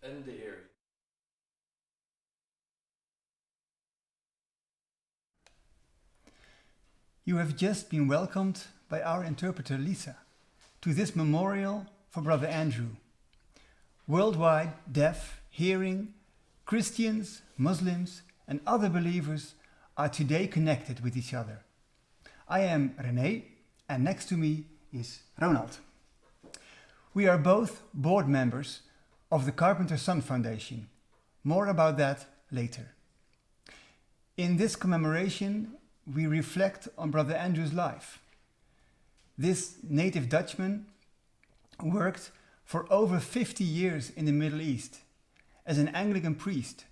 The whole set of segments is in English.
en de Heer. You have just been welcomed by our interpreter Lissa to this memorial for Brother Andrew. Worldwide, deaf, hearing, Christians, Muslims and other believers are today connected with each other. I am René and next to me is Ronald. We are both board members of the Carpenter Son Foundation. More about that later. In this commemoration, we reflect on Brother Andrew's life. This native Dutchman worked for over 50 years in the Middle East as an Anglican priest,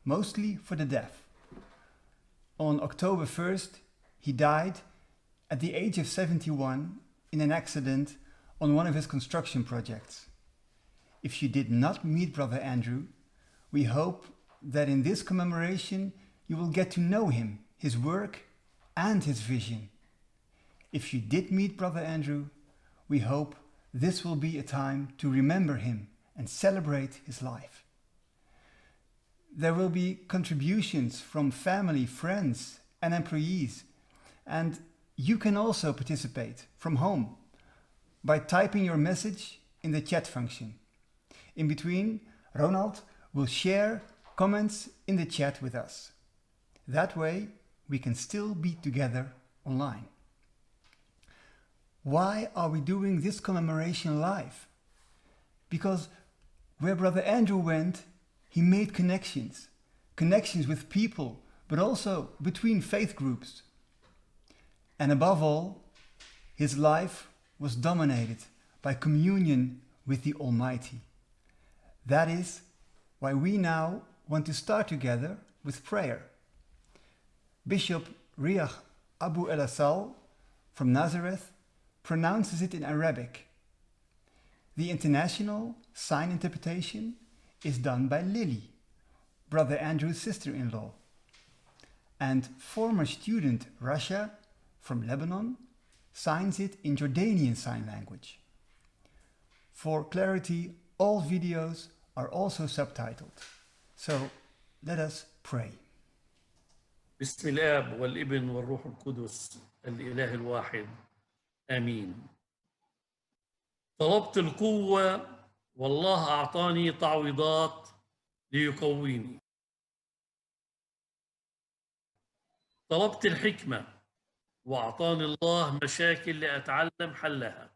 mostly for the deaf. On October 1st, he died at the age of 71 in an accident on one of his construction projects. If you did not meet Brother Andrew, we hope that in this commemoration you will get to know him, his work and his vision. If you did meet Brother Andrew, we hope this will be a time to remember him and celebrate his life. There will be contributions from family, friends and employees, and you can also participate from home by typing your message in the chat function. In between, Ronald will share comments in the chat with us. That way, we can still be together online. Why are we doing this commemoration live? Because where Brother Andrew went, he made connections with people, but also between faith groups. And above all, his life was dominated by communion with the Almighty. That is why we now want to start together with prayer. Bishop Riyah Abu el-Assal from Nazareth pronounces it in Arabic. The international sign interpretation is done by Lily, Brother Andrew's sister-in-law. And former student Rasha from Lebanon signs it in Jordanian Sign Language. For clarity, all videos are also subtitled. So let us pray. بسم الآب والابن والروح القدس الإله الواحد آمين. طلبت القوة والله أعطاني تعويضات ليقويني. طلبت الحكمة وأعطاني الله مشاكل لأتعلم حلها.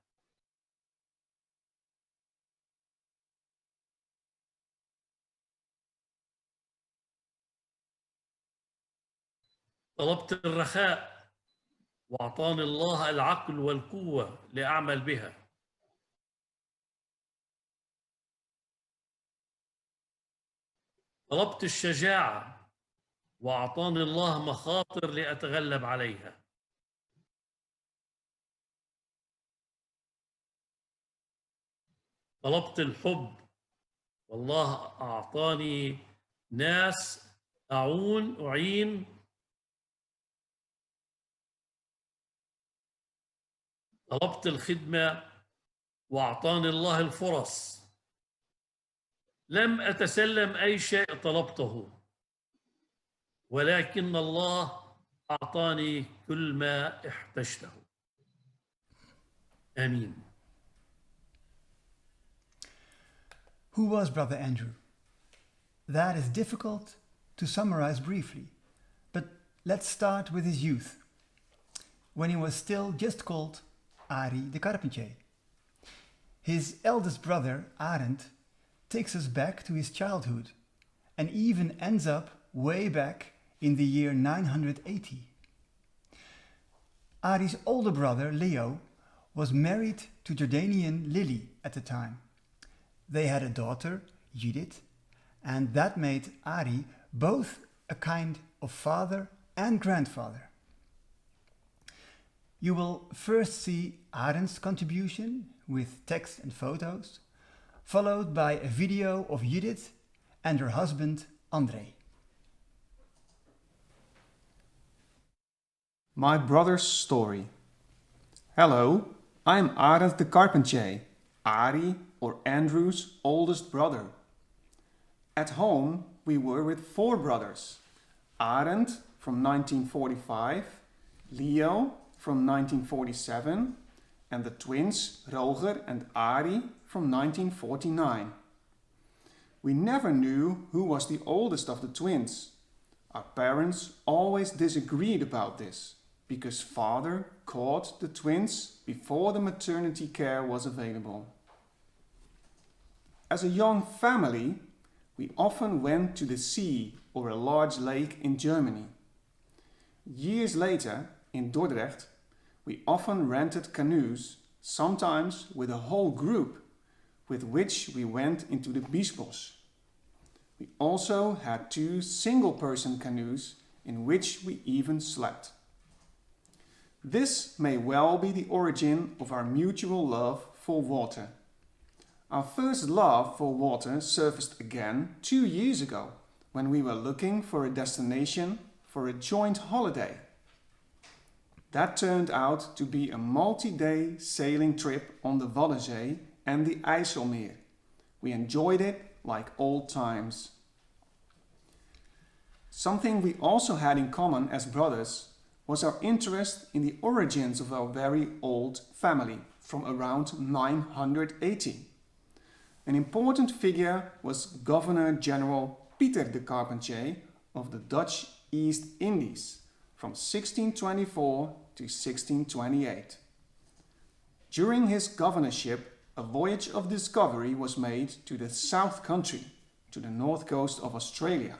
طلبت الرخاء وأعطاني الله العقل والقوة لأعمل بها. طلبت الشجاعة وأعطاني الله مخاطر لأتغلب عليها. طلبت الحب والله أعطاني ناس أعين. طلبت الخدمة وأعطاني الله الفرص. لم أتسلم أي شيء طلبته، ولكن الله أعطاني كل ما احتجته. آمين. Who was Brother Andrew? That is difficult to summarize briefly, but let's start with his youth, when he was still just called Andrew de Carpentier. His eldest brother, Arend, takes us back to his childhood and even ends up way back in the year 980. Ari's older brother, Leo, was married to Jordanian Lily at the time. They had a daughter, Judith, and that made Ari both a kind of father and grandfather. You will first see Arend's contribution with text and photos, followed by a video of Judith and her husband, André. My brother's story. Hello, I'm Arend de Carpentier, Ari or Andrew's oldest brother. At home, we were with 4 brothers. Arend from 1945, Leo from 1947, and the twins Roger and Ari from 1949. We never knew who was the oldest of the twins. Our parents always disagreed about this, because father caught the twins before the maternity care was available. As a young family, we often went to the sea or a large lake in Germany. Years later, in Dordrecht, we often rented canoes, sometimes with a whole group, with which we went into the Biesbos. We also had 2 single-person canoes in which we even slept. This may well be the origin of our mutual love for water. Our first love for water surfaced again 2 years ago, when we were looking for a destination for a joint holiday. That turned out to be a multi-day sailing trip on the Waddenzee and the IJsselmeer. We enjoyed it like old times. Something we also had in common as brothers was our interest in the origins of our very old family from around 980. An important figure was Governor General Pieter de Carpentier of the Dutch East Indies from 1624 to 1628. During his governorship, a voyage of discovery was made to the South Country, to the north coast of Australia.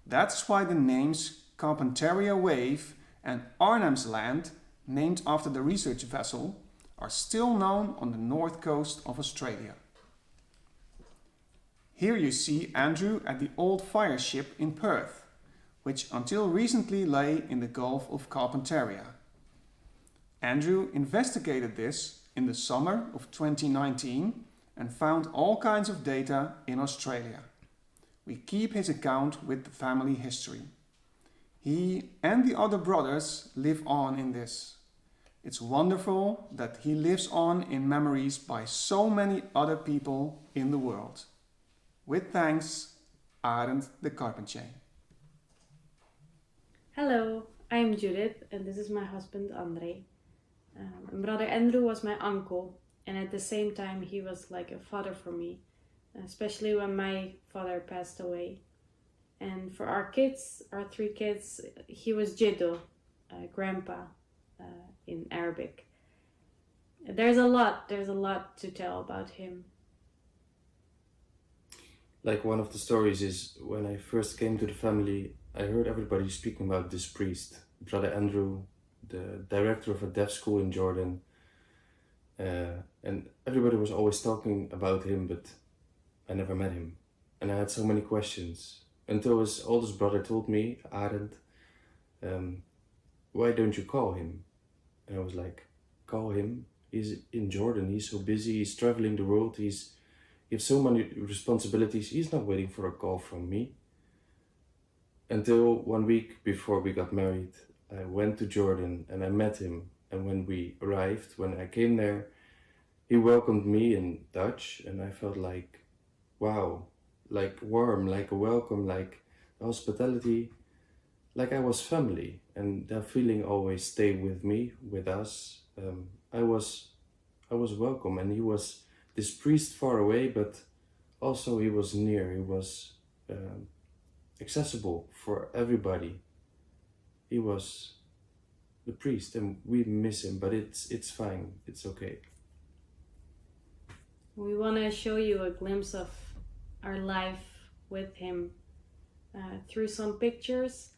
That's why the names Carpentaria Wave and Arnhem's Land, named after the research vessel, are still known on the north coast of Australia. Here you see Andrew at the old fire ship in Perth, which until recently lay in the Gulf of Carpentaria. Andrew investigated this in the summer of 2019 and found all kinds of data in Australia. We keep his account with the family history. He and the other brothers live on in this. It's wonderful that he lives on in memories by so many other people in the world. With thanks, Arend de Carpentier. Hello, I'm Judith and this is my husband André. And Brother Andrew was my uncle, and at the same time he was like a father for me, especially when my father passed away. And for our kids, our 3 kids, he was Jiddo, grandpa in Arabic. There's a lot to tell about him. Like one of the stories is when I first came to the family, I heard everybody speaking about this priest, Brother Andrew, the director of a deaf school in Jordan. And everybody was always talking about him, but I never met him. And I had so many questions until his oldest brother told me, Arend, why don't you call him? And I was like, call him? He's in Jordan, he's so busy, he's traveling the world, he has so many responsibilities, he's not waiting for a call from me. Until 1 week before we got married, I went to Jordan and I met him. And when we arrived, when I came there, he welcomed me in Dutch and I felt like, wow, like warm, like a welcome, like hospitality, like I was family. And that feeling always stayed with me, with us. I was welcome, and he was this priest far away, but also he was near, he was accessible for everybody. He was the priest and we miss him, but it's fine, it's okay. We want to show you a glimpse of our life with him through some pictures.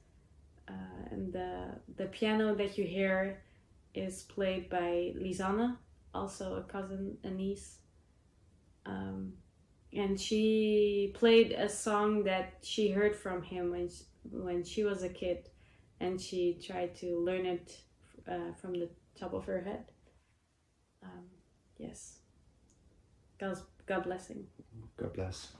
And the piano that you hear is played by Lisanne, also a cousin, a niece. And she played a song that she heard from him when she was a kid, and she tried to learn it from the top of her head. Yes. God blessing. God bless.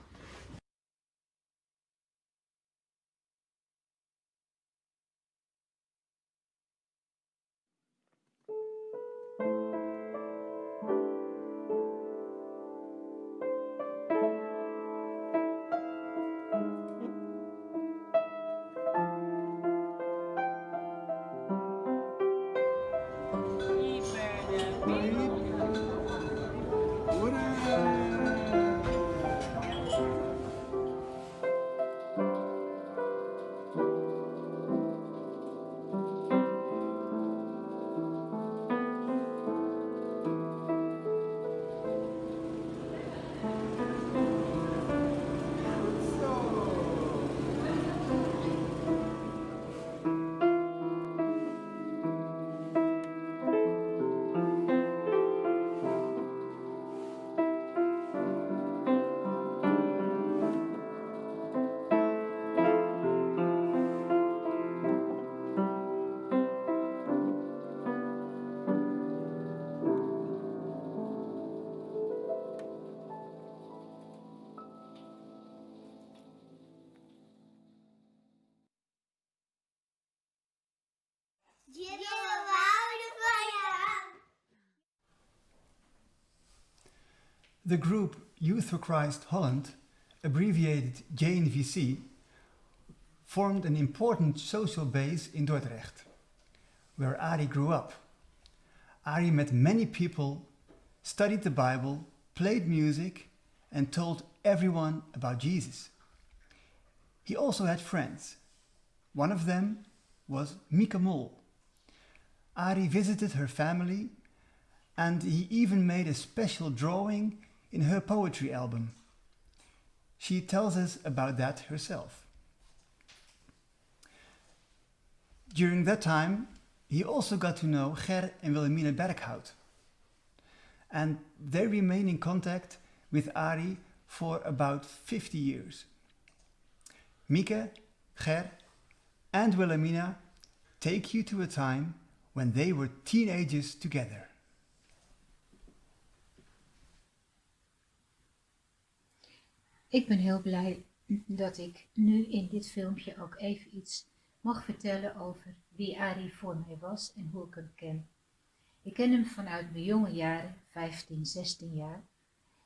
The group Youth for Christ Holland, abbreviated JNVC, formed an important social base in Dordrecht, where Arie grew up. Arie met many people, studied the Bible, played music, and told everyone about Jesus. He also had friends. One of them was Mieke Mol. Arie visited her family, and he even made a special drawing in her poetry album. She tells us about that herself. During that time, he also got to know Ger and Wilhelmina Berghout, and they remain in contact with Arie for about 50 years. Mieke, Ger, and Wilhelmina take you to a time when they were teenagers together. Ik ben heel blij dat ik nu in dit filmpje ook even iets mag vertellen over wie Arie voor mij was en hoe ik hem ken. Ik ken hem vanuit mijn jonge jaren, 15, 16 jaar.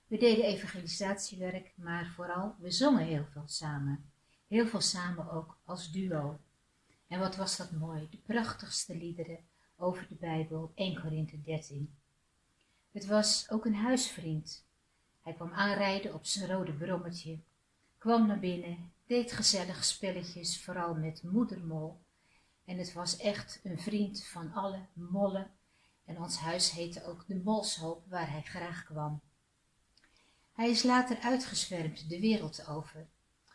We deden evangelisatiewerk, maar vooral we zongen heel veel samen. Heel veel samen ook als duo. En wat was dat mooi, de prachtigste liederen over de Bijbel, 1 Korinthe 13. Het was ook een huisvriend. Hij kwam aanrijden op zijn rode brommetje, kwam naar binnen, deed gezellige spelletjes, vooral met moedermol. En het was echt een vriend van alle mollen. En ons huis heette ook de Molshoop, waar hij graag kwam. Hij is later uitgezwermd de wereld over.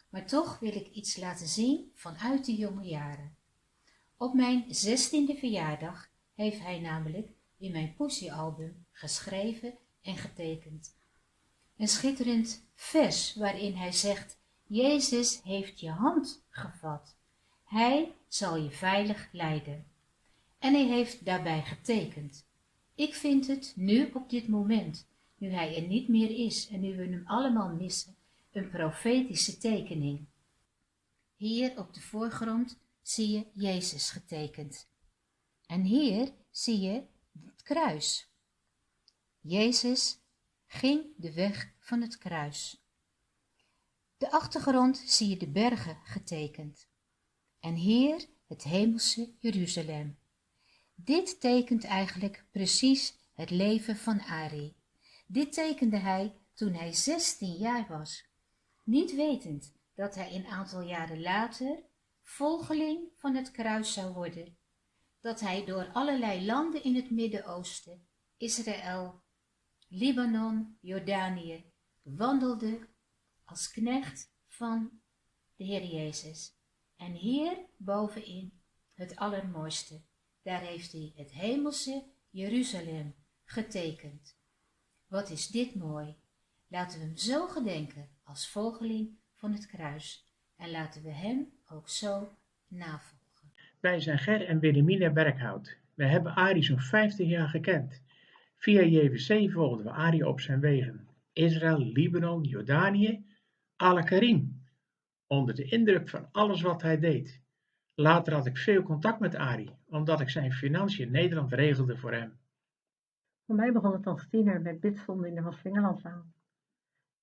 Maar toch wil ik iets laten zien vanuit de jonge jaren. Op mijn 16e verjaardag heeft hij namelijk in mijn poesiealbum geschreven en getekend. Een schitterend vers waarin hij zegt: Jezus heeft je hand gevat. Hij zal je veilig leiden. En hij heeft daarbij getekend. Ik vind het nu op dit moment, nu hij er niet meer is en nu we hem allemaal missen, een profetische tekening. Hier op de voorgrond zie je Jezus getekend. En hier zie je het kruis. Jezus ging de weg van het kruis. De achtergrond zie je de bergen getekend. En hier het hemelse Jeruzalem. Dit tekent eigenlijk precies het leven van Arie. Dit tekende hij toen hij 16 jaar was, niet wetend dat hij een aantal jaren later volgeling van het kruis zou worden, dat hij door allerlei landen in het Midden-Oosten, Israël, Libanon, Jordanië, wandelde als knecht van de Heer Jezus. En hier bovenin het allermooiste, daar heeft hij het hemelse Jeruzalem getekend. Wat is dit mooi! Laten we hem zo gedenken als volgeling van het kruis en laten we hem ook zo navolgen. Wij zijn Ger en Wilhelmina Berghout. We hebben Arie zo'n 50 jaar gekend. Via JVC volgden we Arie op zijn wegen. Israël, Libanon, Jordanië, Al-Karim. Onder de indruk van alles wat hij deed. Later had ik veel contact met Arie, omdat ik zijn financiën in Nederland regelde voor hem. Voor mij begon het als tiener met bidstonden in de Vosvingelandslaan.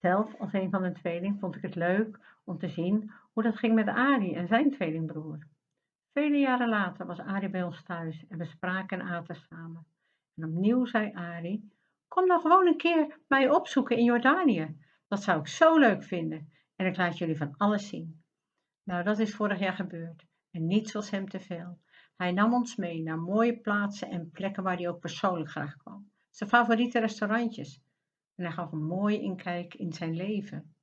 Zelf, als een van de tweeling, vond ik het leuk om te zien hoe dat ging met Arie en zijn tweelingbroer. Vele jaren later was Arie bij ons thuis en we spraken en aten samen. En opnieuw zei Arie: kom dan gewoon een keer mij opzoeken in Jordanië. Dat zou ik zo leuk vinden en ik laat jullie van alles zien. Nou, dat is vorig jaar gebeurd en niets was hem te veel. Hij nam ons mee naar mooie plaatsen en plekken waar hij ook persoonlijk graag kwam. Zijn favoriete restaurantjes. En hij gaf een mooi inkijk in zijn leven.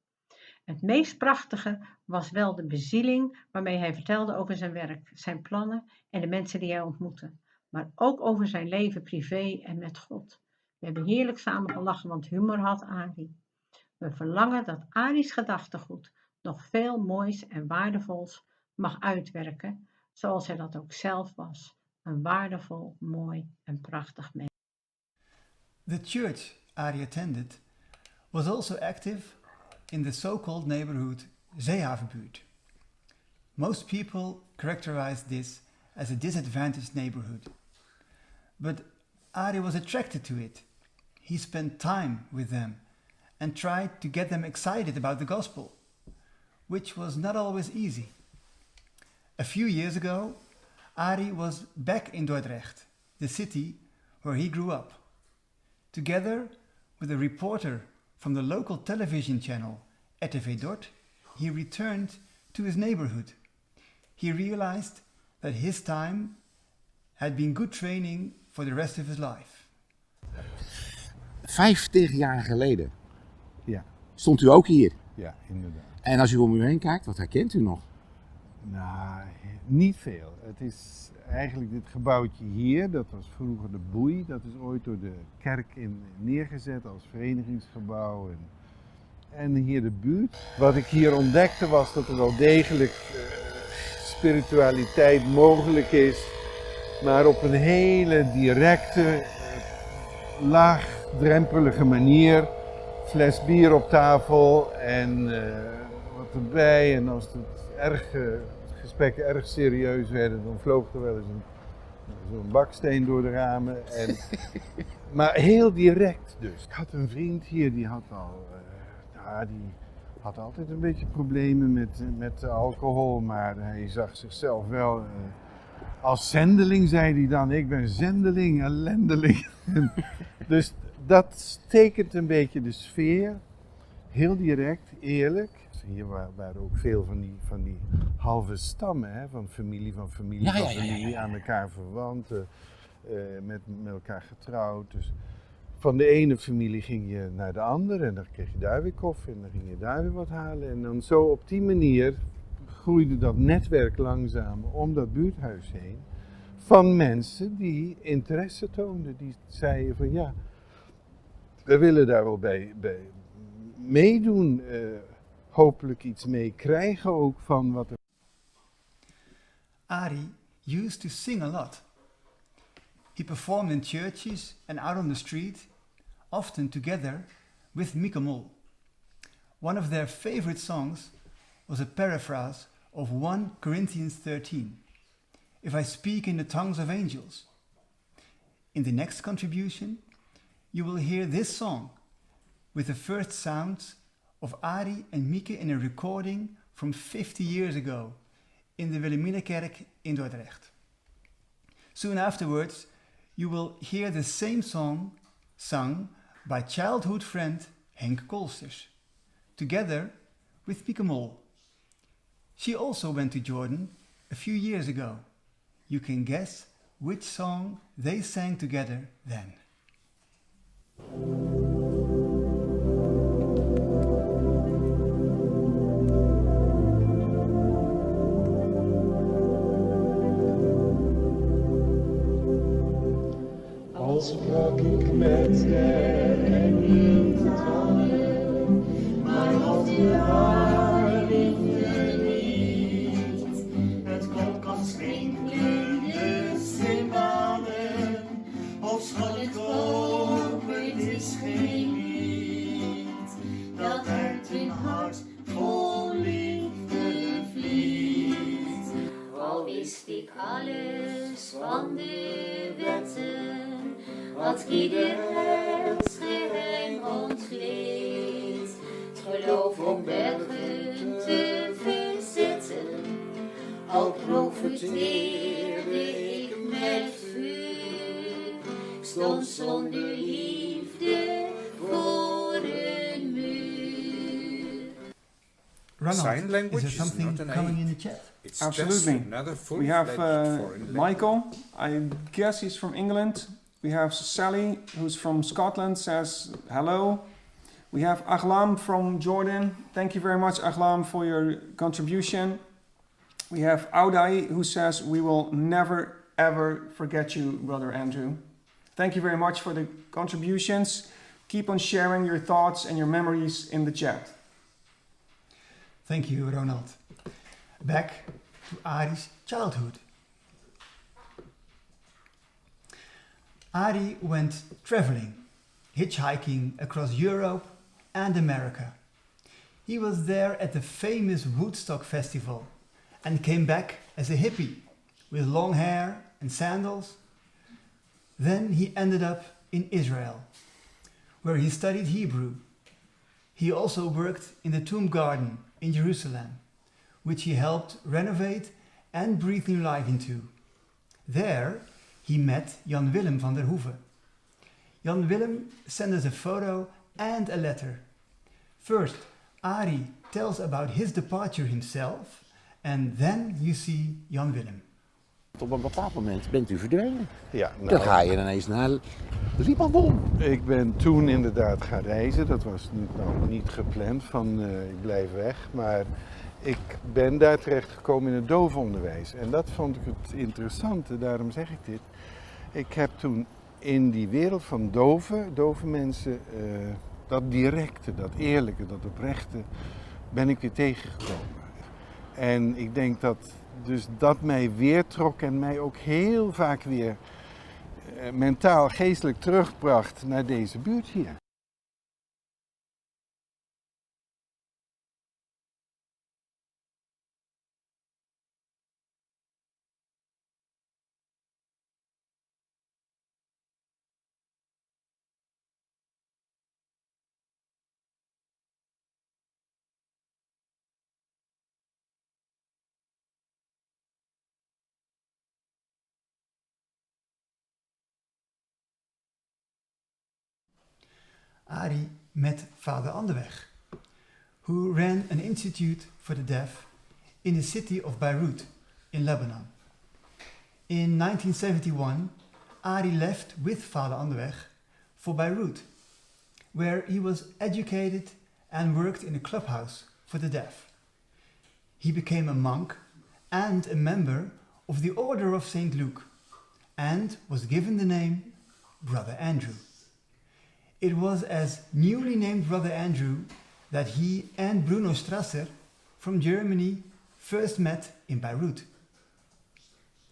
Het meest prachtige was wel de bezieling waarmee hij vertelde over zijn werk, zijn plannen en de mensen die hij ontmoette. Maar ook over zijn leven privé en met God. We hebben heerlijk samen gelachen, want humor had Arie. We verlangen dat Arie's gedachtegoed nog veel moois en waardevols mag uitwerken, zoals hij dat ook zelf was. Een waardevol, mooi en prachtig mens. The church Arie attended was also active in the so-called neighborhood Zeehavenbuurt. Most people characterize this as a disadvantaged neighborhood. But Arie was attracted to it. He spent time with them and tried to get them excited about the gospel, which was not always easy. A few years ago, Arie was back in Dordrecht, the city where he grew up. Together with a reporter from the local television channel RTV-Dordt, he returned to his neighborhood. He realized that his time had been good training for the rest of his life. 50 jaar geleden Ja. stond u ook hier. Ja, inderdaad. En als u om u heen kijkt, wat herkent u nog? Nou, niet veel. Het is eigenlijk dit gebouwtje hier, dat was vroeger de boei. Dat is ooit door de kerk neergezet als verenigingsgebouw. En hier de buurt. Wat ik hier ontdekte was dat er wel degelijk spiritualiteit mogelijk is. Maar op een hele directe, laagdrempelige manier. Fles bier op tafel en wat erbij. En als het gesprekken erg serieus werden, dan vloog er wel eens zo'n baksteen door de ramen. Maar heel direct dus. Ik had een vriend hier, die had altijd een beetje problemen met alcohol, maar hij zag zichzelf wel als zendeling, zei hij dan. Ik ben zendeling, ellendeling. Dus dat tekent een beetje de sfeer. Heel direct, eerlijk. Hier waren ook veel van die halve stammen, hè? Van familie, Ja. aan elkaar verwant, met elkaar getrouwd. Dus van de ene familie ging je naar de andere en dan kreeg je daar weer koffie en dan ging je daar weer wat halen. En dan zo op die manier groeide dat netwerk langzaam om dat buurthuis heen. Van mensen die interesse toonden, die zeiden van ja, we willen daar wel bij meedoen, hopelijk iets mee krijgen ook van wat er... Arie used to sing a lot. He performed in churches and out on the street, often together with Mieke Mol. One of their favorite songs was a paraphrase of 1 Corinthians 13. If I speak in the tongues of angels. In the next contribution, you will hear this song with the first sounds of Arie and Mieke in a recording from 50 years ago in the Wilhelminakerk in Dordrecht. Soon afterwards, you will hear the same song sung by childhood friend Henk Kolsters, together with Mieke Mol. She also went to Jordan a few years ago. You can guess which song they sang together then. Al sprak ik met her en hield het hangen, maar had je haar liefde niet. Het klonk als rinkelende cymbalen, of schat ook, het is geen lied, dat uit een hart vol liefde vliegt. Al wist ik alles van de wetten, wat ieder het geheim ontgleed. Het geloof om bergen te verzetten, al profeteerde ik met vuur. Ik stond zonder liefde voor een muur. Ronald, Sign language is there is something not an coming aid. in the chat? It's Absolutely. just another We have full-fledged foreign language. Michael, I guess he's from England. We have Sally, who's from Scotland, says hello. We have Aglam from Jordan. Thank you very much, Aglam, for your contribution. We have Audai, who says, we will never, ever forget you, Brother Andrew. Thank you very much for the contributions. Keep on sharing your thoughts and your memories in the chat. Thank you, Ronald. Back to Arie's childhood. Arie went traveling, hitchhiking across Europe and America. He was there at the famous Woodstock Festival and came back as a hippie with long hair and sandals. Then he ended up in Israel, where he studied Hebrew. He also worked in the Tomb Garden in Jerusalem, which he helped renovate and breathe new life into. There, he met Jan Willem van der Hoeven. Jan Willem sent us a photo and a letter. First, Arie tells about his departure himself, and then you see Jan Willem. Op een bepaald moment bent u verdwenen. Ja, Dan ga je ineens naar Libanon. Ik ben toen inderdaad gaan reizen. Dat was niet gepland van ik blijf weg. Maar ik ben daar terechtgekomen in het dovenonderwijs. En dat vond ik het interessante, daarom zeg ik dit. Ik heb toen in die wereld van dove mensen, dat directe, dat eerlijke, dat oprechte, ben ik weer tegengekomen. En ik denk dat mij weer trok en mij ook heel vaak weer mentaal, geestelijk terugbracht naar deze buurt hier. Arie met Vader Anderweg, who ran an institute for the deaf in the city of Beirut in Lebanon. In 1971, Arie left with Vader Anderweg for Beirut, where he was educated and worked in a clubhouse for the deaf. He became a monk and a member of the Order of St. Luke and was given the name Brother Andrew. It was as newly named Brother Andrew that he and Bruno Strasser from Germany first met in Beirut.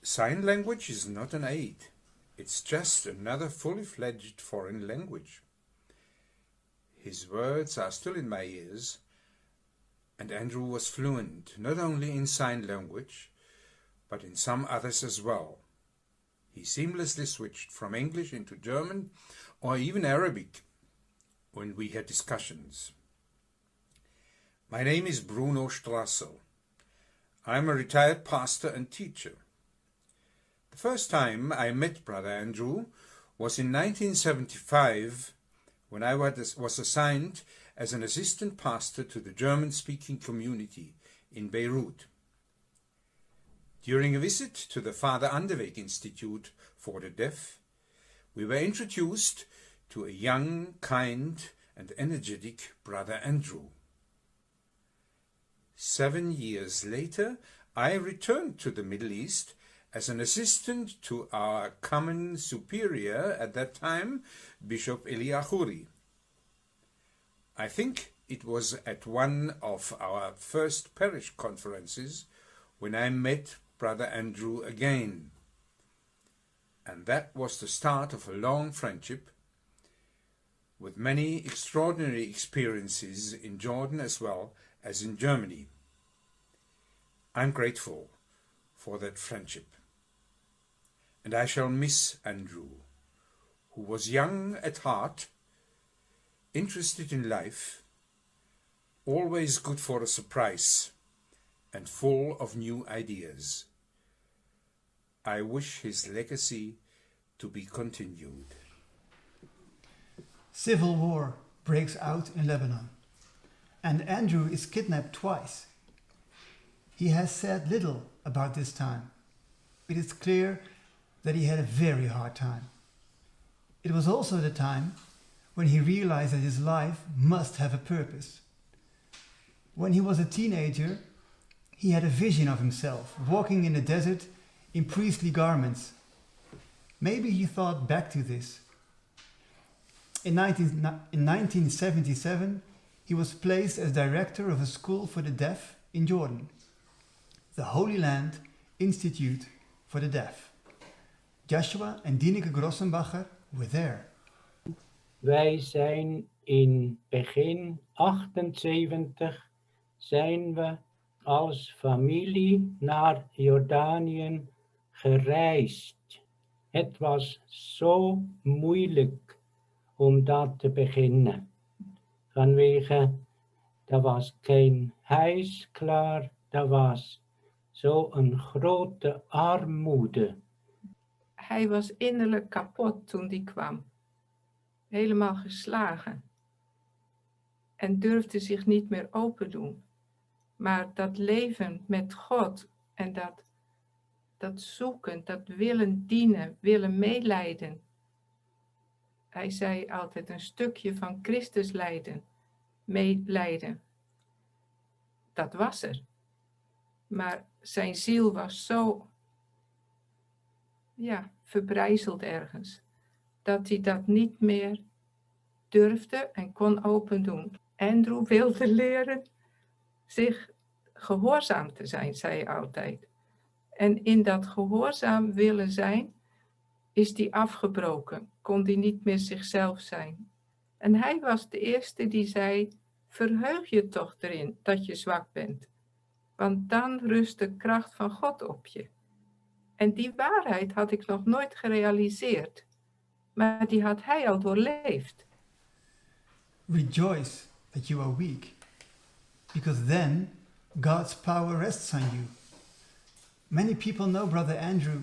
Sign language is not an aid. It's just another fully fledged foreign language. His words are still in my ears, and Andrew was fluent not only in sign language, but in some others as well. He seamlessly switched from English into German or even Arabic when we had discussions. My name is Bruno Strasser. I'm a retired pastor and teacher. The first time I met Brother Andrew was in 1975 when I was assigned as an assistant pastor to the German-speaking community in Beirut. During a visit to the Vader Anderweg Institute for the Deaf, we were introduced to a young, kind and energetic Brother Andrew. 7 years later, I returned to the Middle East as an assistant to our common superior at that time, Bishop Eliachouri. I think it was at one of our first parish conferences when I met Brother Andrew again. And that was the start of a long friendship with many extraordinary experiences in Jordan as well as in Germany. I'm grateful for that friendship. And I shall miss Andrew, who was young at heart, interested in life, always good for a surprise, and full of new ideas. I wish his legacy to be continued. Civil war breaks out in Lebanon, and Andrew is kidnapped twice. He has said little about this time. It is clear that he had a very hard time. It was also the time when he realized that his life must have a purpose. When he was a teenager, he had a vision of himself walking in the desert in priestly garments. Maybe he thought back to this. In 1977, he was placed as director of a school for the deaf in Jordan, the Holy Land Institute for the Deaf. Joshua and Dineke Grossenbacher were there. Wij zijn in begin 78 zijn we als familie naar Jordanië gereisd. Het was zo moeilijk om dat te beginnen. vanwege, dat was geen huis klaar, dat was zo'n grote armoede. Hij was innerlijk kapot toen die kwam. Helemaal geslagen. En durfde zich niet meer open doen. Maar dat leven met God en dat zoeken, dat willen dienen, willen meelijden. Hij zei altijd een stukje van Christus lijden, meelijden. Dat was er. Maar zijn ziel was zo verbrijzeld ergens. Dat hij dat niet meer durfde en kon open doen. Andrew wilde leren zich gehoorzaam te zijn, zei hij altijd. En in dat gehoorzaam willen zijn, is die afgebroken. Kon die niet meer zichzelf zijn. En hij was de eerste die zei, verheug je toch erin dat je zwak bent. Want dan rust de kracht van God op je. En die waarheid had ik nog nooit gerealiseerd. Maar die had hij al doorleefd. Rejoice that you are weak, because then God's power rests on you. Many people know Brother Andrew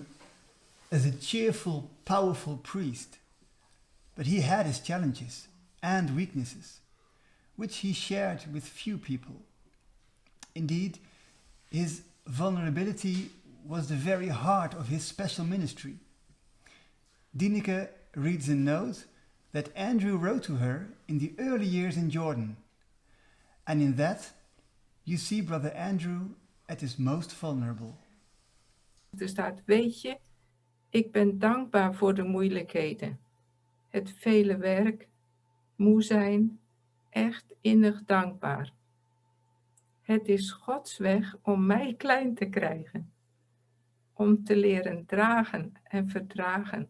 as a cheerful, powerful priest, but he had his challenges and weaknesses, which he shared with few people. Indeed, his vulnerability was the very heart of his special ministry. Dineke reads a note that Andrew wrote to her in the early years in Jordan. And in that, you see Brother Andrew at his most vulnerable. Er staat, weet je, ik ben dankbaar voor de moeilijkheden. Het vele werk, moe zijn, echt innig dankbaar. Het is Gods weg om mij klein te krijgen. Om te leren dragen en verdragen.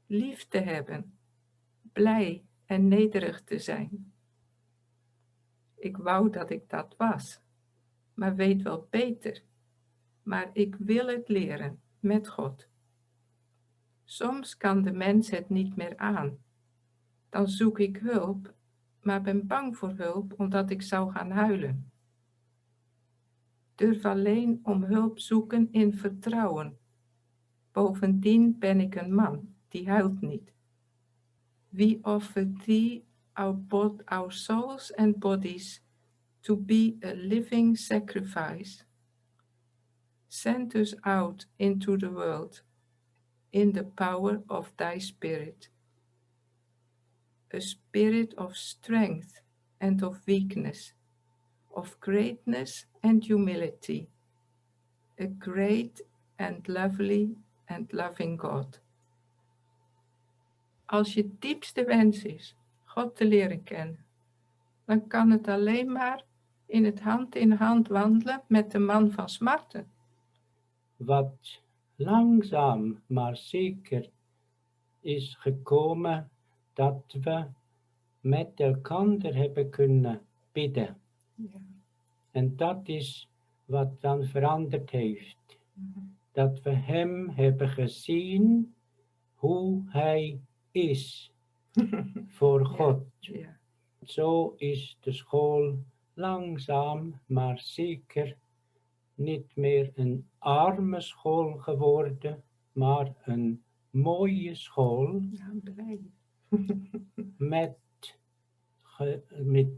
Lief te hebben. Blij en nederig te zijn. Ik wou dat ik dat was. Maar weet wel beter. Maar ik wil het leren met God. Soms kan de mens het niet meer aan. Dan zoek ik hulp, maar ben bang voor hulp omdat ik zou gaan huilen. Durf alleen om hulp zoeken in vertrouwen. Bovendien ben ik een man, die huilt niet. We offer thee our souls and bodies to be a living sacrifice. Send us out into the world in the power of thy spirit. A spirit of strength and of weakness, of greatness and humility, a great and lovely and loving God. Als je diepste wens is God te leren kennen, dan kan het alleen maar in het hand in hand wandelen met de man van smarten. Wat langzaam maar zeker is gekomen dat we met elkaar hebben kunnen bidden. Ja. En dat is wat dan veranderd heeft. Dat we hem hebben gezien hoe hij is voor God. Ja. Zo is de school langzaam maar zeker niet meer een arme school geworden, maar een mooie school Ja, blij. met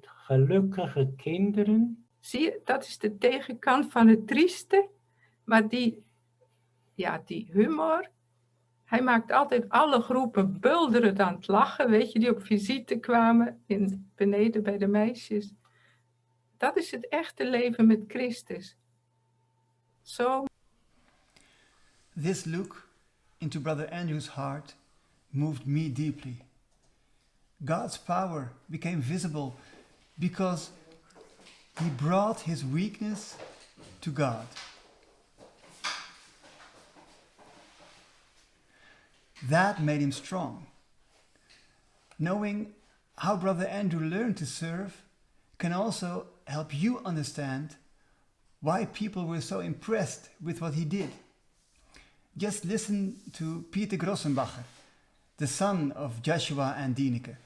gelukkige kinderen. Zie je, dat is de tegenkant van het trieste, maar die humor, hij maakt altijd alle groepen bulderend aan het lachen, weet je, die op visite kwamen beneden bij de meisjes. Dat is het echte leven met Christus. Zo. This look into Brother Andrew's heart moved me deeply. God's power became visible because he brought his weakness to God. That made him strong. Knowing how Brother Andrew learned to serve can also help you understand why people were so impressed with what he did. Just listen to Peter Grossenbacher, the son of Joshua and Dineke.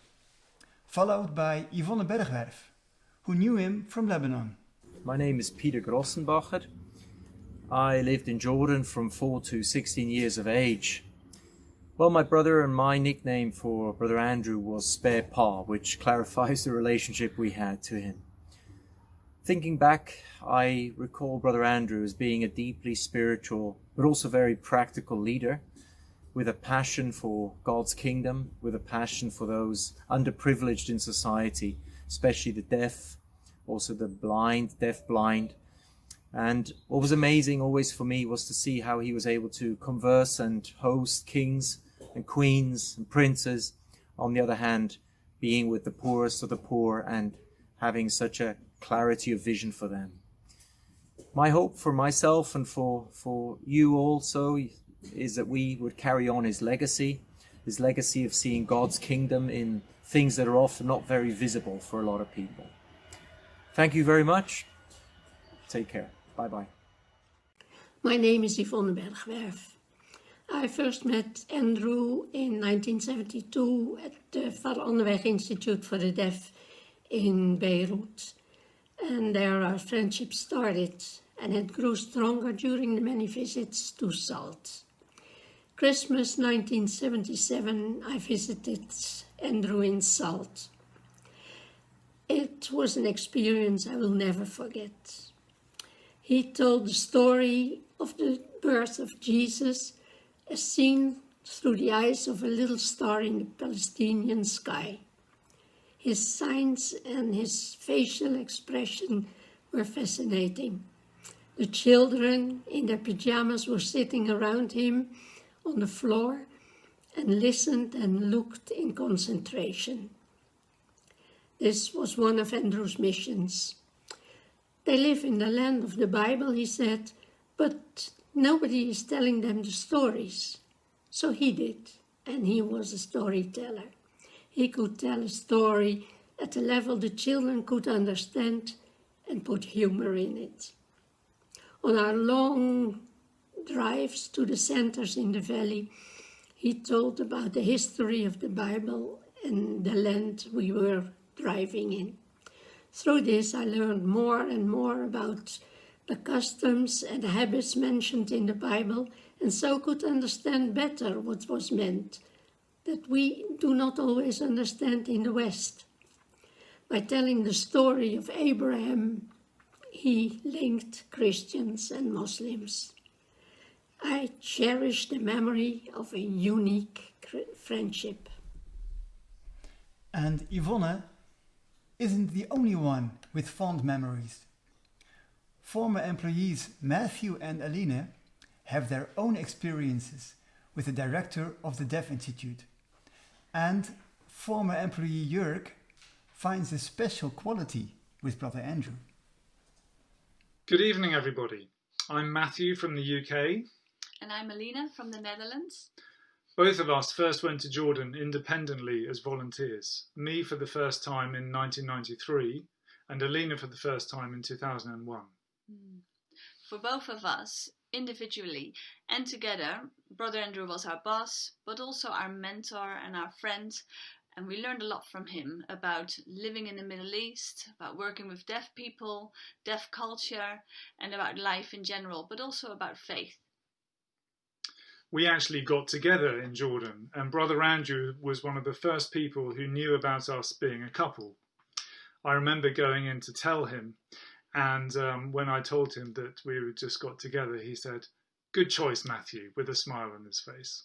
followed by Yvonne Bergwerf, who knew him from Lebanon. My name is Peter Grossenbacher. I lived in Jordan from 4 to 16 years of age. Well, my brother and my nickname for Brother Andrew was Spare Pa, which clarifies the relationship we had to him. Thinking back, I recall Brother Andrew as being a deeply spiritual, but also very practical leader, with a passion for God's kingdom, with a passion for those underprivileged in society, especially the deaf, also the blind, deaf-blind. And what was amazing always for me was to see how he was able to converse and host kings and queens and princes, on the other hand, being with the poorest of the poor and having such a clarity of vision for them. My hope for myself and for you also is that we would carry on his legacy of seeing God's kingdom in things that are often not very visible for a lot of people. Thank you very much. Take care. Bye-bye. My name is Yvonne Bergwerf. I first met Andrew in 1972 at the Van Anderweg Institute for the Deaf in Beirut. And there our friendship started, and it grew stronger during the many visits to Salt. Christmas 1977, I visited Andrew in Salt. It was an experience I will never forget. He told the story of the birth of Jesus as seen through the eyes of a little star in the Palestinian sky. His signs and his facial expression were fascinating. The children in their pajamas were sitting around him on the floor and listened and looked in concentration. This was one of Andrew's missions. They live in the land of the Bible, he said, but nobody is telling them the stories. So he did, and he was a storyteller. He could tell a story at a level the children could understand and put humor in it. On our long drives to the centers in the valley, he told about the history of the Bible and the land we were driving in. Through this, I learned more and more about the customs and habits mentioned in the Bible, and so could understand better what was meant, that we do not always understand in the West. By telling the story of Abraham, he linked Christians and Muslims. I cherish the memory of a unique friendship. And Yvonne isn't the only one with fond memories. Former employees Matthew and Aline have their own experiences with the director of the Deaf Institute. And former employee Jörg finds a special quality with Brother Andrew. Good evening, everybody. I'm Matthew from the UK. And I'm Aline from the Netherlands. Both of us first went to Jordan independently as volunteers. Me for the first time in 1993 and Aline for the first time in 2001. For both of us, individually and together, Brother Andrew was our boss, but also our mentor and our friend, and we learned a lot from him about living in the Middle East, about working with deaf people, deaf culture, and about life in general, but also about faith. We actually got together in Jordan, and Brother Andrew was one of the first people who knew about us being a couple. I remember going in to tell him, and when I told him that we had just got together, he said, "Good choice, Matthew," with a smile on his face.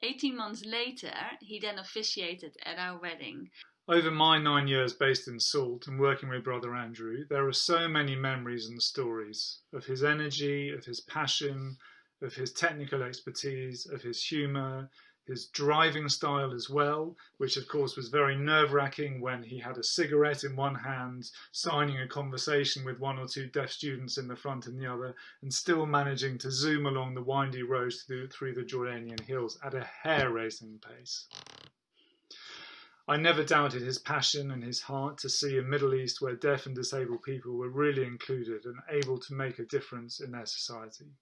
18 months later, he then officiated at our wedding. Over my 9 years based in Salt and working with Brother Andrew, there are so many memories and stories of his energy, of his passion, of his technical expertise, of his humour, his driving style as well, which of course was very nerve-wracking when he had a cigarette in one hand, signing a conversation with one or two deaf students in the front in the other, and still managing to zoom along the windy roads through the Jordanian hills at a hair-racing pace. I never doubted his passion and his heart to see a Middle East where deaf and disabled people were really included and able to make a difference in their society.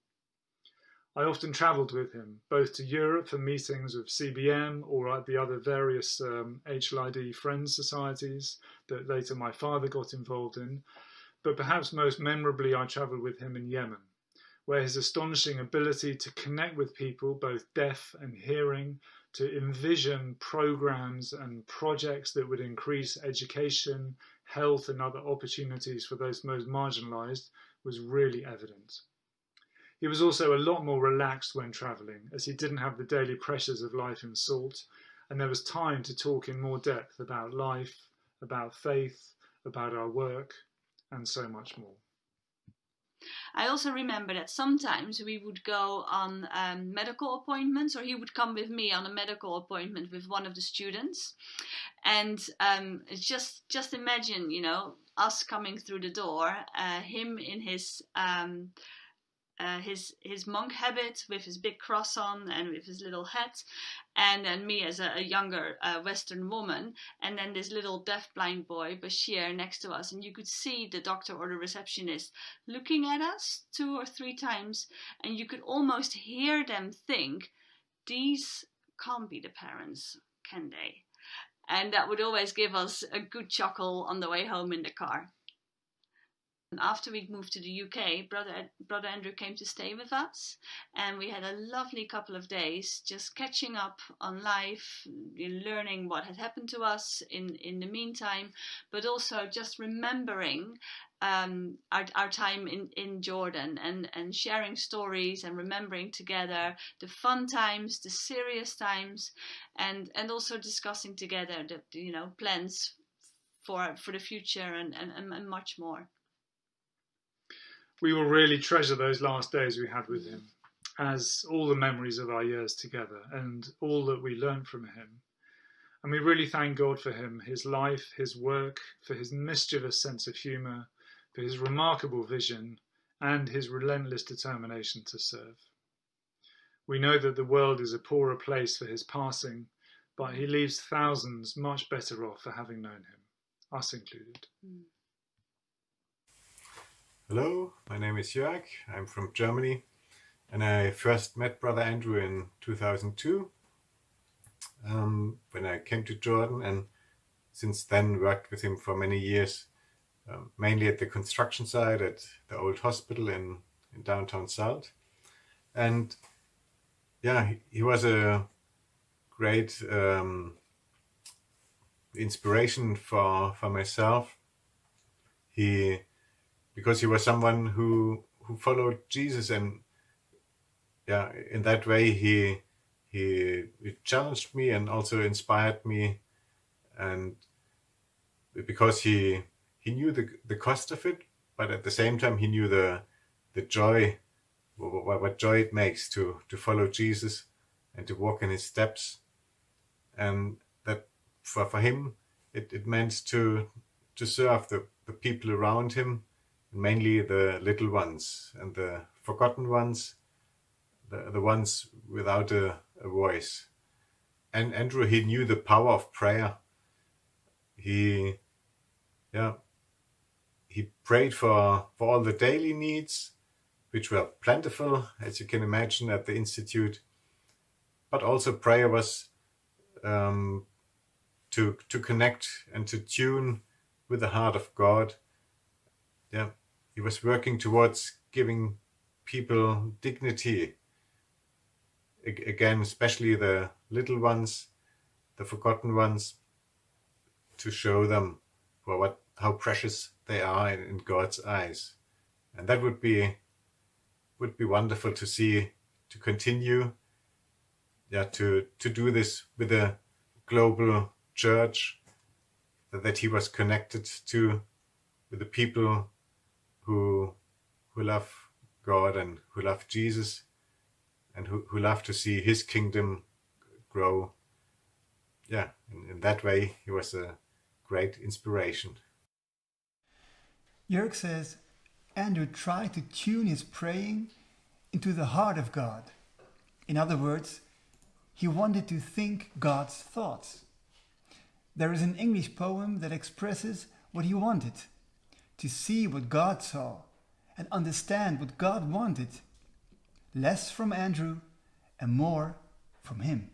I often travelled with him, both to Europe for meetings with CBM or at the other various HLID Friends societies that later my father got involved in, but perhaps most memorably I travelled with him in Yemen, where his astonishing ability to connect with people, both deaf and hearing, to envision programs and projects that would increase education, health and other opportunities for those most marginalised was really evident. He was also a lot more relaxed when travelling, as he didn't have the daily pressures of life in Salt, and there was time to talk in more depth about life, about faith, about our work, and so much more. I also remember that sometimes we would go on medical appointments, or he would come with me on a medical appointment with one of the students. And just imagine, you know, us coming through the door, him in his monk habit with his big cross on and with his little hat, and then me as a younger Western woman, and then this little deafblind boy Bashir next to us, and you could see the doctor or the receptionist looking at us 2 or 3 times, and you could almost hear them think, these can't be the parents, can they? And that would always give us a good chuckle on the way home in the car. After we moved to the UK, Brother Andrew came to stay with us, and we had a lovely couple of days just catching up on life, learning what had happened to us in the meantime, but also just remembering our time in Jordan and sharing stories and remembering together the fun times, the serious times, and also discussing together the, you know, plans for the future and much more. We will really treasure those last days we had with him, as all the memories of our years together and all that we learned from him. And we really thank God for him, his life, his work, for his mischievous sense of humour, for his remarkable vision, and his relentless determination to serve. We know that the world is a poorer place for his passing, but he leaves thousands much better off for having known him, us included. Hello, my name is Jörg, I'm from Germany, and I first met Brother Andrew in 2002 when I came to Jordan, and since then worked with him for many years, mainly at the construction site at the old hospital in downtown Salt. And yeah, he was a great inspiration for myself. Because he was someone who followed Jesus, and yeah, in that way he challenged me and also inspired me, and because he knew the cost of it, but at the same time he knew the joy, what joy it makes to follow Jesus and to walk in his steps, and that for him it meant to serve the people around him, mainly the little ones and the forgotten ones, the ones without a voice. And Andrew, he knew the power of prayer. He prayed for all the daily needs, which were plentiful, as you can imagine, at the Institute. But also prayer was to connect and to tune with the heart of God. Yeah, he was working towards giving people dignity. Again, especially the little ones, the forgotten ones, to show them how precious they are in God's eyes. And that would be wonderful to see, to continue, to do this with a global church that he was connected to, with the people who love God and who love Jesus and who love to see his kingdom grow. Yeah, in that way he was a great inspiration. Jörg says Andrew tried to tune his praying into the heart of God. In other words, he wanted to think God's thoughts. There is an English poem that expresses what he wanted: to see what God saw and understand what God wanted. less from Andrew and more from him.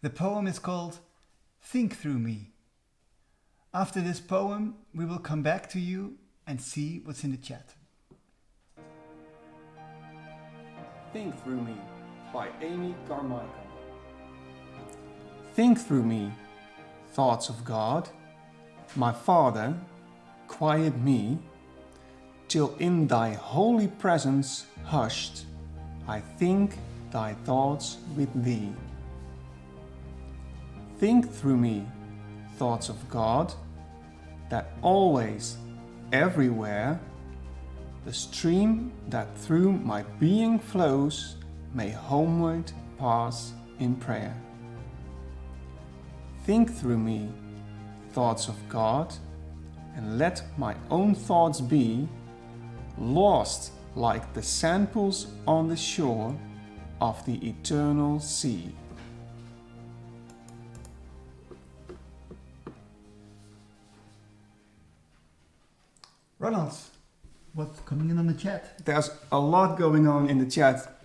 The poem is called Think Through Me. After this poem, we will come back to you and see what's in the chat. Think Through Me by Amy Carmichael. Think through me, thoughts of God, my Father, quiet me, till in thy holy presence hushed, I think thy thoughts with thee. Think through me, thoughts of God, that always, everywhere, the stream that through my being flows may homeward pass in prayer. Think through me, thoughts of God, and let my own thoughts be lost like the sandpools on the shore of the eternal sea. Ronald, what's coming in on the chat? There's a lot going on in the chat.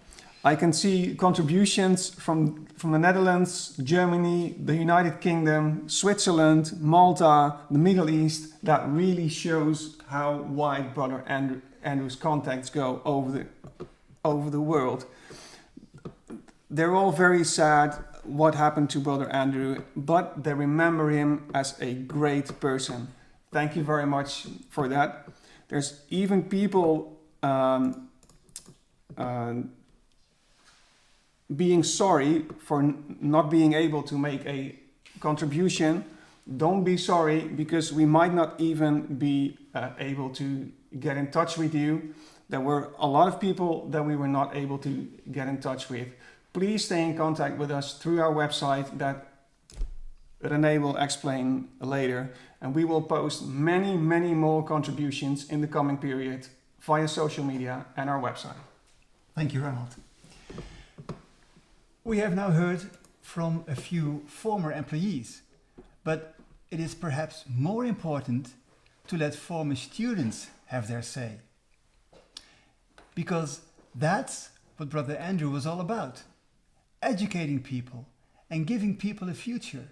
I can see contributions from the Netherlands, Germany, the United Kingdom, Switzerland, Malta, the Middle East. That really shows how wide Brother Andrew's contacts go over the world. They're all very sad what happened to Brother Andrew, but they remember him as a great person. Thank you very much for that. There's even people being sorry for not being able to make a contribution. Don't be sorry, because we might not even be able to get in touch with you. There were a lot of people that we were not able to get in touch with. Please stay in contact with us through our website that René will explain later, and we will post many, many more contributions in the coming period via social media and our website. Thank you, Ronald. We have now heard from a few former employees, but it is perhaps more important to let former students have their say. Because that's what Brother Andrew was all about, educating people and giving people a future.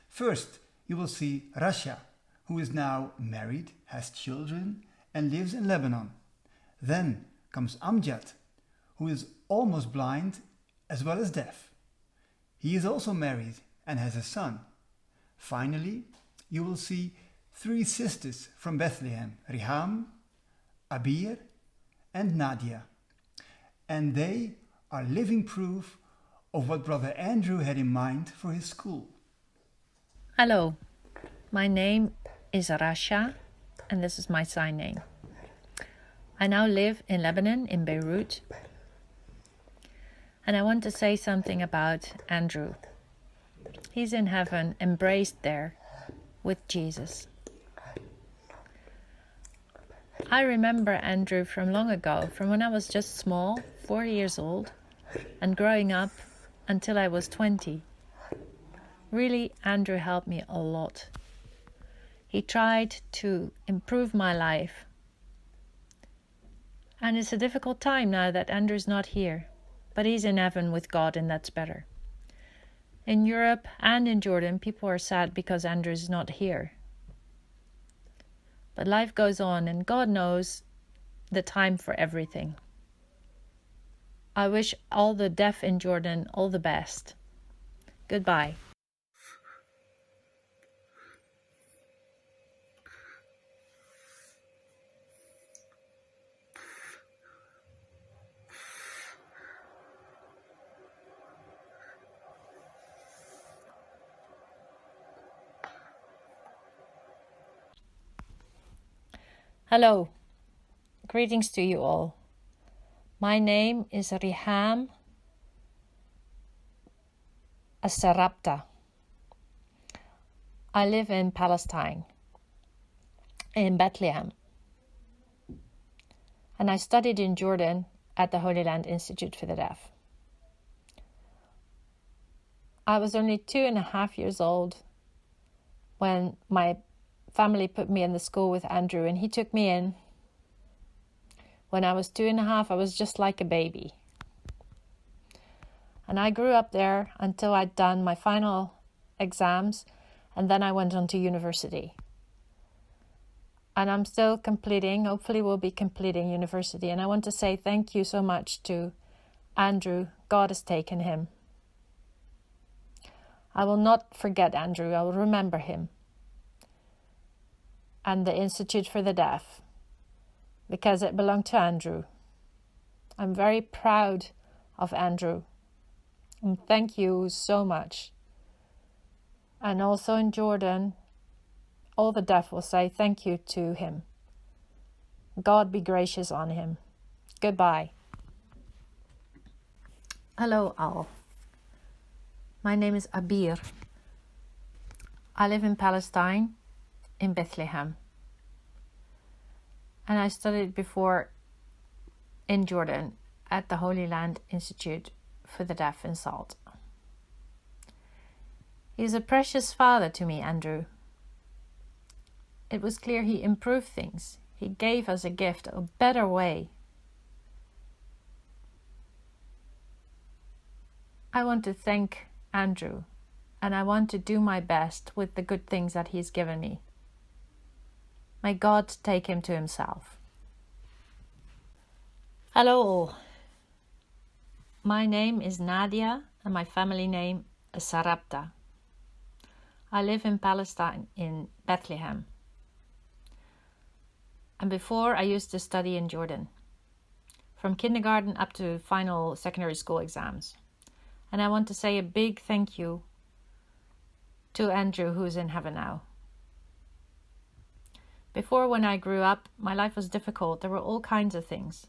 First, you will see Rasha, who is now married, has children and lives in Lebanon. Then comes Amjad, who is almost blind as well as deaf. He is also married and has a son. Finally, you will see 3 sisters from Bethlehem, Riham, Abir and Nadia. And they are living proof of what Brother Andrew had in mind for his school. Hello, my name is Rasha and this is my sign name. I now live in Lebanon, in Beirut. And I want to say something about Andrew. He's in heaven, embraced there with Jesus. I remember Andrew from long ago, from when I was just small, 4 years old, and growing up until I was 20. Really, Andrew helped me a lot. He tried to improve my life. And it's a difficult time now that Andrew's not here. But he's in heaven with God, and that's better. In Europe and in Jordan, people are sad because Andrew's not here. But life goes on, and God knows the time for everything. I wish all the deaf in Jordan all the best. Goodbye. Hello, greetings to you all. My name is Riham Asarapta. I live in Palestine, in Bethlehem. And I studied in Jordan at the Holy Land Institute for the Deaf. I was only 2.5 years old when my family put me in the school with Andrew, and he took me in When I was 2.5, I was just like a baby. And I grew up there until I'd done my final exams, and then I went on to university. And I'm still completing, hopefully we'll be completing university. And I want to say thank you so much to Andrew. God has taken him. I will not forget Andrew. I will remember him. And the Institute for the Deaf, because it belonged to Andrew. I'm very proud of Andrew. And thank you so much. And also in Jordan, all the deaf will say thank you to him. God be gracious on him. Goodbye. Hello all. My name is Abir. I live in Palestine, in Bethlehem. And I studied before in Jordan at the Holy Land Institute for the Deaf in Salt. He's a precious father to me, Andrew. It was clear he improved things. He gave us a gift, a better way. I want to thank Andrew, and I want to do my best with the good things that he's given me. May God take him to himself. Hello all. My name is Nadia, and my family name is Sarabta. I live in Palestine, in Bethlehem. And before, I used to study in Jordan, from kindergarten up to final secondary school exams. And I want to say a big thank you to Andrew, who's in heaven now. Before, when I grew up, my life was difficult. There were all kinds of things.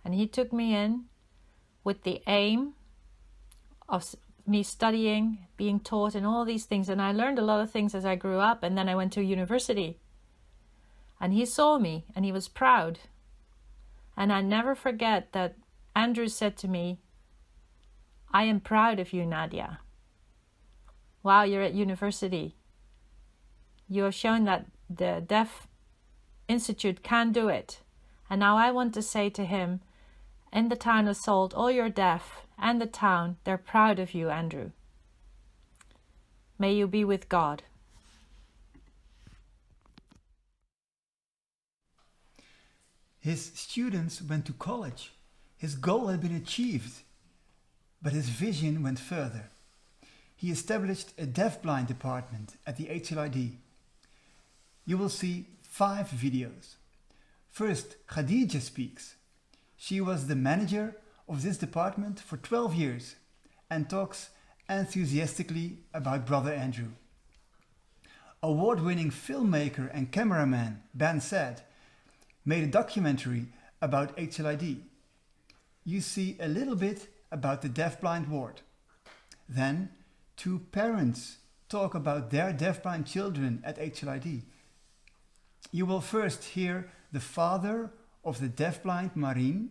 And he took me in with the aim of me studying, being taught, and all these things. And I learned a lot of things as I grew up, and then I went to university. And he saw me, and he was proud. And I never forget that Andrew said to me, I am proud of you, Nadia. Wow, you're at university. You have shown that the Deaf Institute can do it. And now I want to say to him, in the town of Salt, all your deaf and the town, they're proud of you, Andrew. May you be with God. His students went to college. His goal had been achieved, but his vision went further. He established a deafblind department at the HLID. You will see 5 videos. First, Khadija speaks. She was the manager of this department for 12 years and talks enthusiastically about Brother Andrew. Award-winning filmmaker and cameraman Ben Saad made a documentary about HLID. You see a little bit about the deafblind ward. Then 2 parents talk about their deafblind children at HLID. You will first hear the father of the deafblind Marine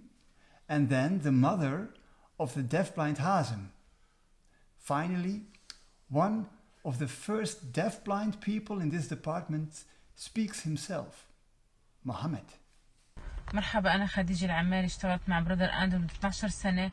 and then the mother of the deafblind Hazem. Finally, one of the first deafblind people in this department speaks himself, Mohammed. مرحبا أنا خديجة العماري اشتغلت مع برادر أندرو من 12 سنة.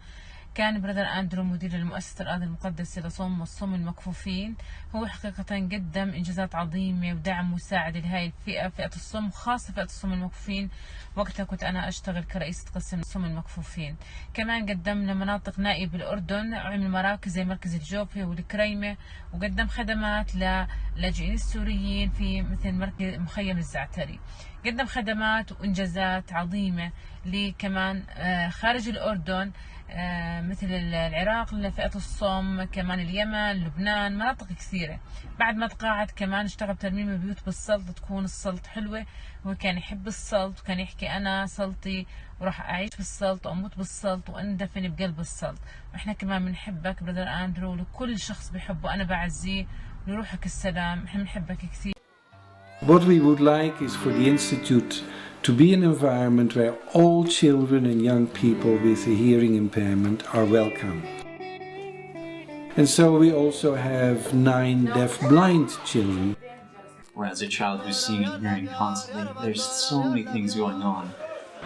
كان برادر أندرو مدير المؤسسة الأرض المقدسة لصم والصم المكفوفين. هو حقيقة قدم إنجازات عظيمة ودعم وساعد لهاي الفئة، فئة الصم، خاصة فئة الصم المكفوفين. وقتها كنت أنا أشتغل كرئيسة قسم الصم المكفوفين. كمان قدم لمناطق نائية بالأردن، عمل مراكز زي مركز الجوفي والكريمة، وقدم خدمات للاجئين السوريين في مثل مركز مخيم الزعتري. قدم خدمات وإنجازات عظيمة كمان خارج الأردن، مثل العراق لفئة الصم، كمان اليمن، لبنان، مناطق كثيرة. بعد ما تقاعد كمان اشتغل بترميم البيوت بالسلط، تكون السلط حلوة. هو كان يحب السلط وكان يحكي أنا سلطي وراح أعيش بالسلط وأموت بالسلط وأندفن بقلب السلط. وإحنا كمان بنحبك برادر أندرو، لكل شخص بيحبه أنا بعزيه، لروحك السلام، إحنا بنحبك كثير. What we would like is for the Institute to be an environment where all children and young people with a hearing impairment are welcome. And so we also have 9 deaf-blind children. Or as a child who's seeing and hearing constantly, there's so many things going on.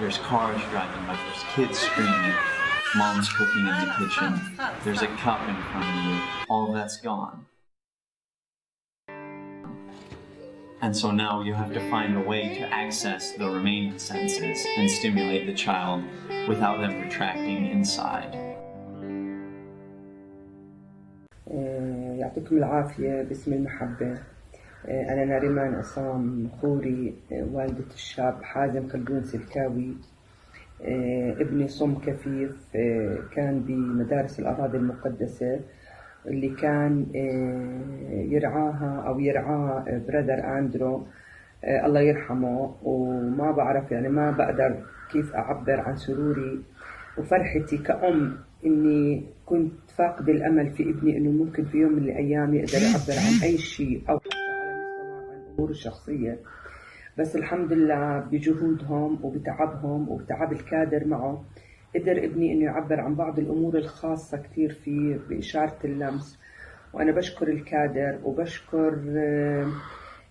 There's cars driving by, there's kids screaming, mom's cooking in the kitchen, there's a cup in front of you, all that's gone. And so now you have to find a way to access the remaining senses and stimulate the child without them retracting inside. يعطيكم العافية باسم المحبة. أنا ناريمان عصام خوري، والدة الشاب حازم خلدون سلكاوي. ابني صم كفيف، كان بمدارس الأراضي المقدسة اللي كان يرعاها أو يرعاه برادر أندرو، الله يرحمه. وما بعرف يعني ما بقدر كيف أعبر عن سروري وفرحتي كأم إني كنت فاقد الأمل في ابني إنه ممكن في يوم من الأيام يقدر يعبر عن أي شيء أو حتى على مستوى عن أموره الشخصية. بس الحمد لله بجهودهم وبتعبهم وبتعب الكادر معه قدر ابني إنه يعبر عن بعض الأمور الخاصة كتير فيه بإشارة اللمس. وأنا بشكر الكادر وبشكر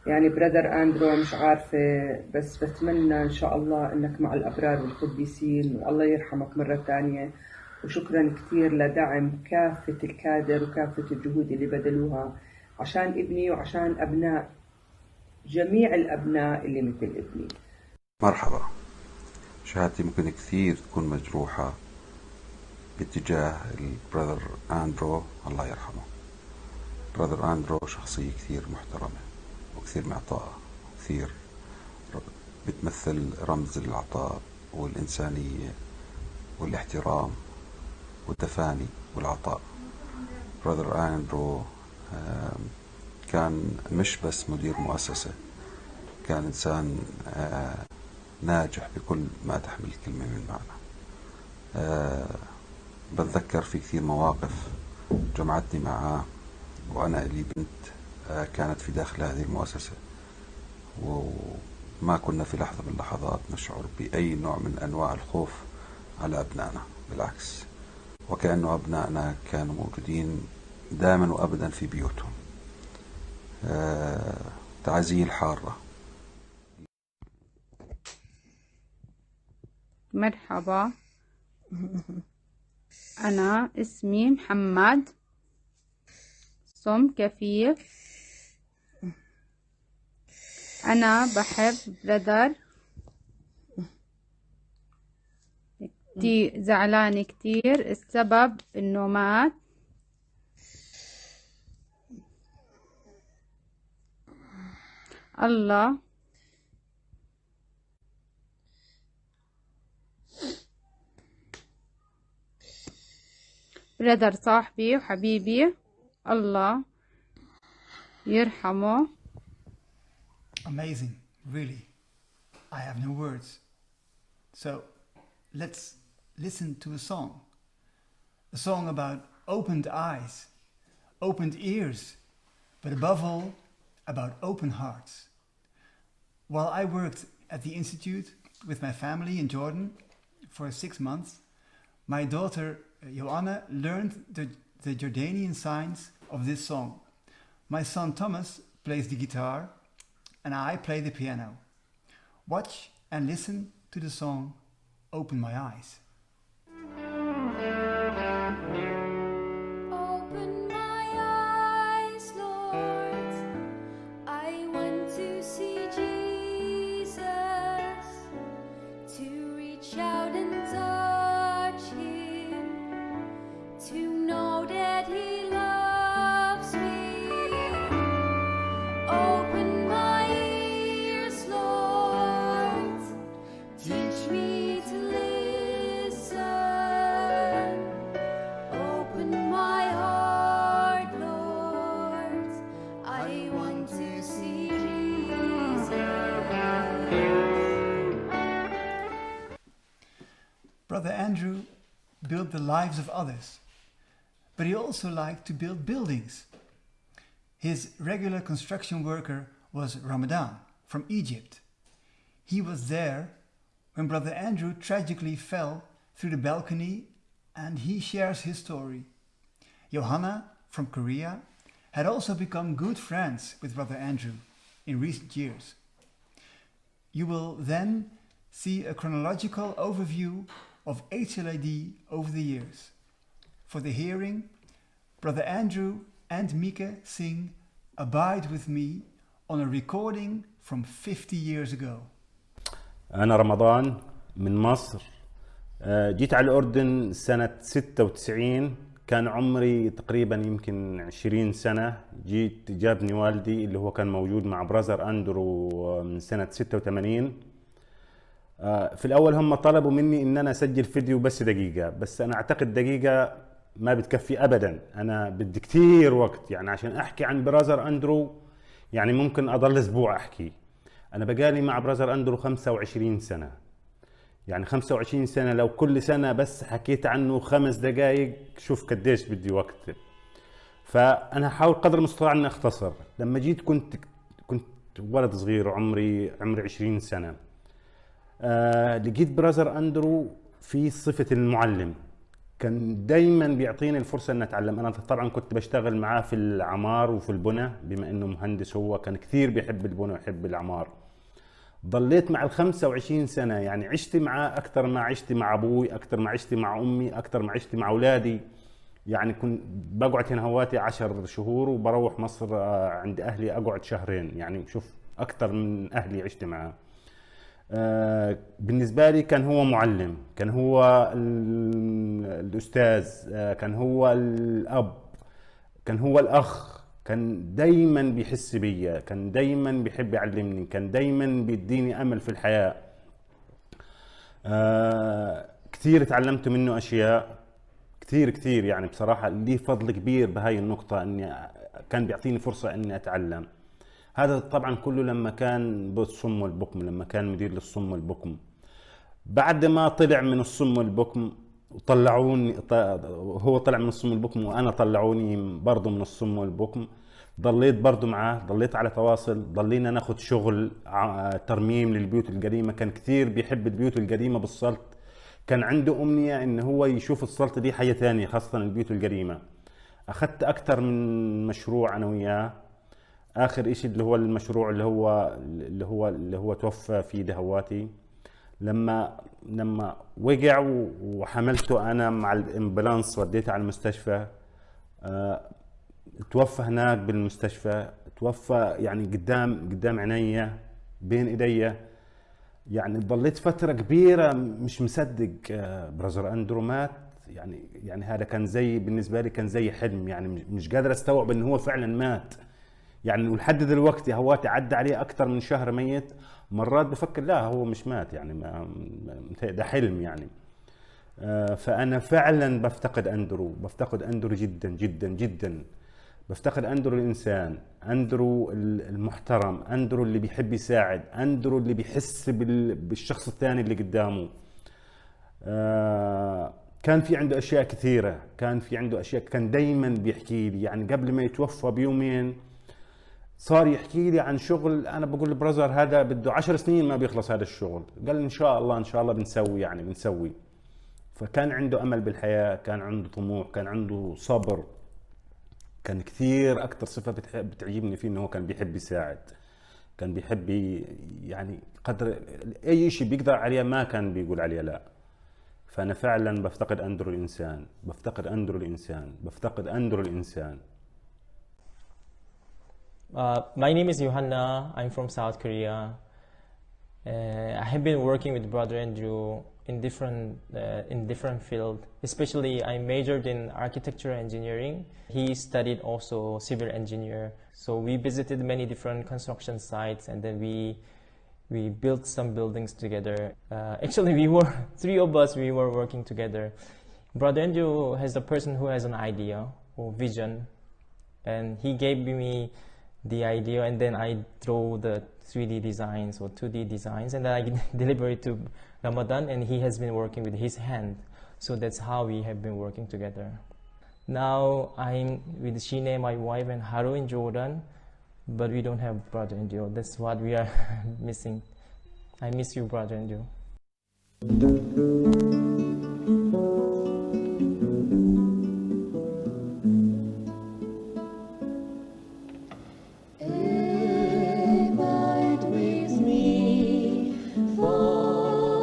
يعني برادر أندرو. مش عارفة بس بتمنى إن شاء الله إنك مع الأبرار والقديسين والله يرحمك مرة تانية. وشكرا كتير لدعم كافة الكادر وكافة الجهود اللي بذلوها عشان ابني وعشان أبناء جميع الأبناء اللي مثل ابني. مرحبا. شهادتي ممكن كثير تكون مجروحة باتجاه البرادر أندرو الله يرحمه. برادر أندرو شخصية كثير محترمة وكثير معطاءة وكثير بتمثل رمز العطاء والإنسانية والاحترام والتفاني والعطاء. برادر أندرو كان مش بس مدير مؤسسة، كان إنسان ناجح بكل ما تحمل الكلمة من معنى. بتذكر في كثير مواقف جمعتني معه وأنا لي بنت كانت في داخل هذه المؤسسة، وما كنا في لحظة من اللحظات نشعر بأي نوع من أنواع الخوف على أبنائنا، بالعكس وكأنه أبنائنا كانوا موجودين دائما وأبدا في بيوتهم. تعزية الحارة. مرحبا، أنا اسمي محمد صم كفيف. أنا بحب برادر، زعلان كتير السبب إنه مات. الله برادر صاحبي وحبيبي، الله يرحمه. Amazing, really. I have no words. So let's listen to a song about opened eyes, opened ears, but above all, about open hearts. While I worked at the Institute with my family in Jordan for 6 months, my daughter Joanna learned the Jordanian signs of this song. My son Thomas plays the guitar and I play the piano. Watch and listen to the song Open My Eyes. Open my eyes, Lord. I want to see Jesus, to reach out and touch Him, to know that He loves me. Open my ears, Lord. Teach me to listen. Open my heart, Lord. I want to see Jesus. Brother Andrew built the lives of others, but he also liked to build buildings. His regular construction worker was Ramadan from Egypt. He was there when Brother Andrew tragically fell through the balcony, and he shares his story. Johanna from Korea had also become good friends with Brother Andrew in recent years. You will then see a chronological overview of HLID over the years. For the hearing, Brother Andrew and Mieke sing Abide With Me on a recording from 50 years ago. أنا رمضان من مصر. جيت على الأردن سنة 96. كان عمري تقريبا يمكن 20 سنة. جابني والدي اللي هو كان موجود مع براذر أندرو من سنة 86. في الأول هم طلبوا مني إن أنا أسجل فيديو بس دقيقة، بس أنا أعتقد دقيقة ما بتكفي أبدا. أنا بدي كتير وقت يعني عشان أحكي عن براذر أندرو، يعني ممكن أضل أسبوع أحكي. أنا بقالي مع براذر أندرو 25 سنة، يعني 25 سنة لو كل سنة بس حكيت عنه 5 دقائق شوف قديش بدي وقت. فأنا هحاول قدر المستطاع إني أختصر. لما جيت كنت ولد صغير عمري 20 سنة. لقيت براذر أندرو في صفة المعلم، كان دايما بيعطيني الفرصة إن أتعلم. أنا طبعا كنت بشتغل معاه في العمار وفي البنى، بما إنه مهندس هو كان كثير بيحب البنى ويحب العمار. ضليت مع 25 سنة، يعني عشت معاه أكثر ما عشت مع أبوي، أكثر ما عشت مع أمي، أكثر ما عشت مع أولادي. يعني كنت بقعد هنا هواتي 10 شهور وبروح مصر عند أهلي أقعد 2 شهرين، يعني شوف أكثر من أهلي عشت معاه. بالنسبة لي كان هو معلم، كان هو الأستاذ، كان هو الأب، كان هو الأخ. كان دايما بيحس بيا، كان دايما بيحب يعلمني، كان دايما بيديني أمل في الحياة. كثير تعلمت منه أشياء كثير، يعني بصراحة لي فضل كبير بهاي النقطة، إني كان بيعطيني فرصة إني أتعلم. هذا طبعا كله لما كان بالصم والبكم، لما كان مدير للصم والبكم. بعد ما طلع من الصم والبكم وطلعوني، هو طلع من الصم والبكم وانا طلعوني برضه من الصم والبكم، ضليت برضه معاه، ضليت على تواصل، ضلينا ناخذ شغل ترميم للبيوت القديمه. كان كثير بيحب البيوت القديمه بالسلط، كان عنده امنيه انه هو يشوف السلط دي حياه ثانيه، خاصه البيوت القديمه. اخذت اكثر من مشروع انا وياه. اخر شيء اللي هو المشروع اللي هو توفى فيه دهواتي، لما وقع وحملته انا مع الامبولانس وديته على المستشفى. توفى هناك بالمستشفى، توفى يعني قدام عينيا بين ايديا. يعني ضليت فتره كبيره مش مصدق براذر أندرو مات. يعني هذا كان زي بالنسبه لي كان زي حلم، يعني مش قادر استوعب انه هو فعلا مات. يعني ولحد دلوقتي هواتي عدى عليه اكثر من شهر ميت، مرات بفكر لا هو مش مات، يعني ده حلم يعني. فانا فعلا بفتقد اندرو جدا جدا جدا. بفتقد اندرو الانسان، اندرو المحترم، اندرو اللي بيحب يساعد، اندرو اللي بيحس بالشخص الثاني اللي قدامه. كان في عنده اشياء كثيره، كان دايما بيحكي لي. يعني قبل ما يتوفى بيومين صار يحكي لي عن شغل، انا بقول له براذر هذا بده 10 سنين ما بيخلص هذا الشغل. قال ان شاء الله بنسوي. فكان عنده امل بالحياه، كان عنده طموح، كان عنده صبر. كان كثير اكثر صفه بتعجبني فيه انه هو كان بيحب يساعد، كان بيحب يعني قدر اي شيء بيقدر عليه ما كان بيقول عليه لا. فانا فعلا بفتقد اندرو الانسان. My name is Johanna. I'm from South Korea. I have been working with Brother Andrew in different field. Especially, I majored in architecture engineering. He studied also civil engineer. So we visited many different construction sites, and then we built some buildings together. Actually, we were 3 of us. We were working together. Brother Andrew has a person who has an idea or vision, and he gave me the idea, and then I draw the 3D designs or 2D designs, and then I deliver it to Ramadan, and he has been working with his hand. So that's how we have been working together. Now I'm with Shine, my wife, and Haru in Jordan, but we don't have Brother Andrew. That's what we are missing. I miss you, Brother Andrew. Abide with me, for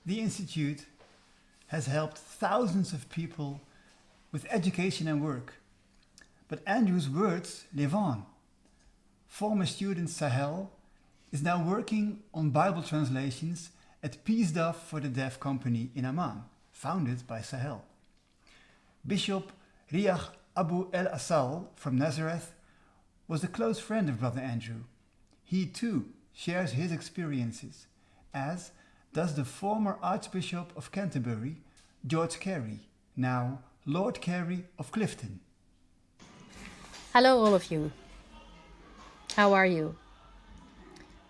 The Institute has helped thousands of people with education and work. But Andrew's words live on. Former student Sahel is now working on Bible translations at Peace Dove for the Deaf Company in Amman, founded by Sahel. Bishop Riyah Abu El Asal from Nazareth was a close friend of Brother Andrew. He too shares his experiences, as does the former Archbishop of Canterbury, George Carey, now Lord Carey of Clifton. Hello all of you. How are you?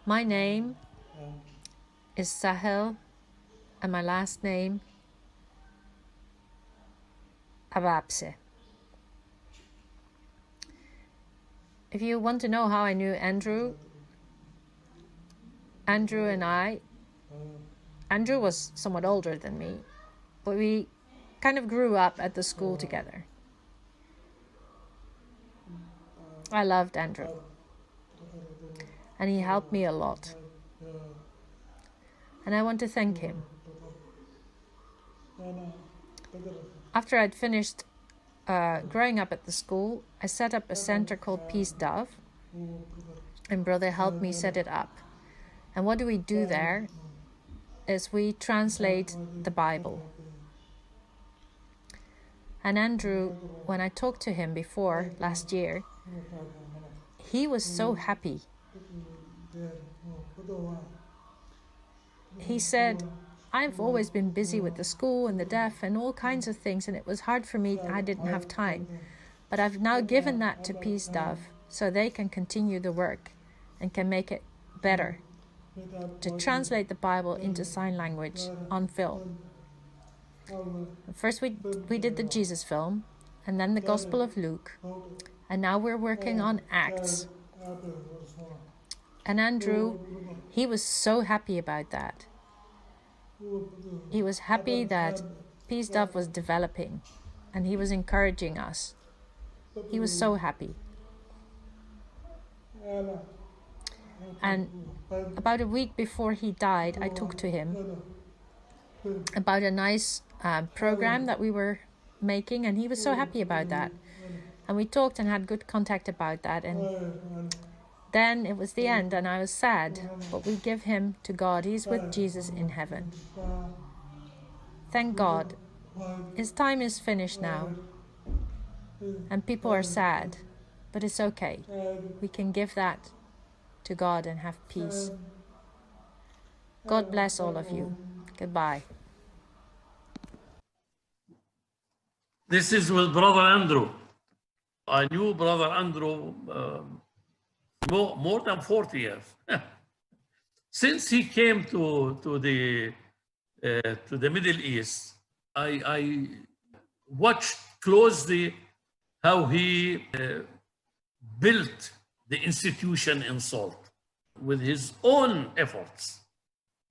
My name is Sahel and my last name Ababse. If you want to know how I knew Andrew and I, Andrew was somewhat older than me, but we kind of grew up at the school together. I loved Andrew, and he helped me a lot, and I want to thank him. After I'd finished growing up at the school, I set up a center called Peace Dove, and Brother helped me set it up. And what do we do there is we translate the Bible. And Andrew, when I talked to him before last year, he was so happy. He said, I've always been busy with the school and the deaf and all kinds of things, and it was hard for me, I didn't have time. But I've now given that to Peace Dove so they can continue the work and can make it better, to translate the Bible into sign language on film. First we did the Jesus film, and then the Gospel of Luke, and now we're working on Acts. And Andrew, he was so happy about that. He was happy that Peace Dove was developing, and he was encouraging us. He was so happy. And about a week before he died, I talked to him about a nice program that we were making, and he was so happy about that. And we talked and had good contact about that. And then it was the end, and I was sad, but we give him to God. He's with Jesus in heaven. Thank God. His time is finished now, and people are sad, but it's okay. We can give that to God and have peace. God bless all of you. Goodbye. This is with Brother Andrew. I knew Brother Andrew more than 40 years. Since he came to the Middle East, I watched closely how he built the institution in Salt with his own efforts.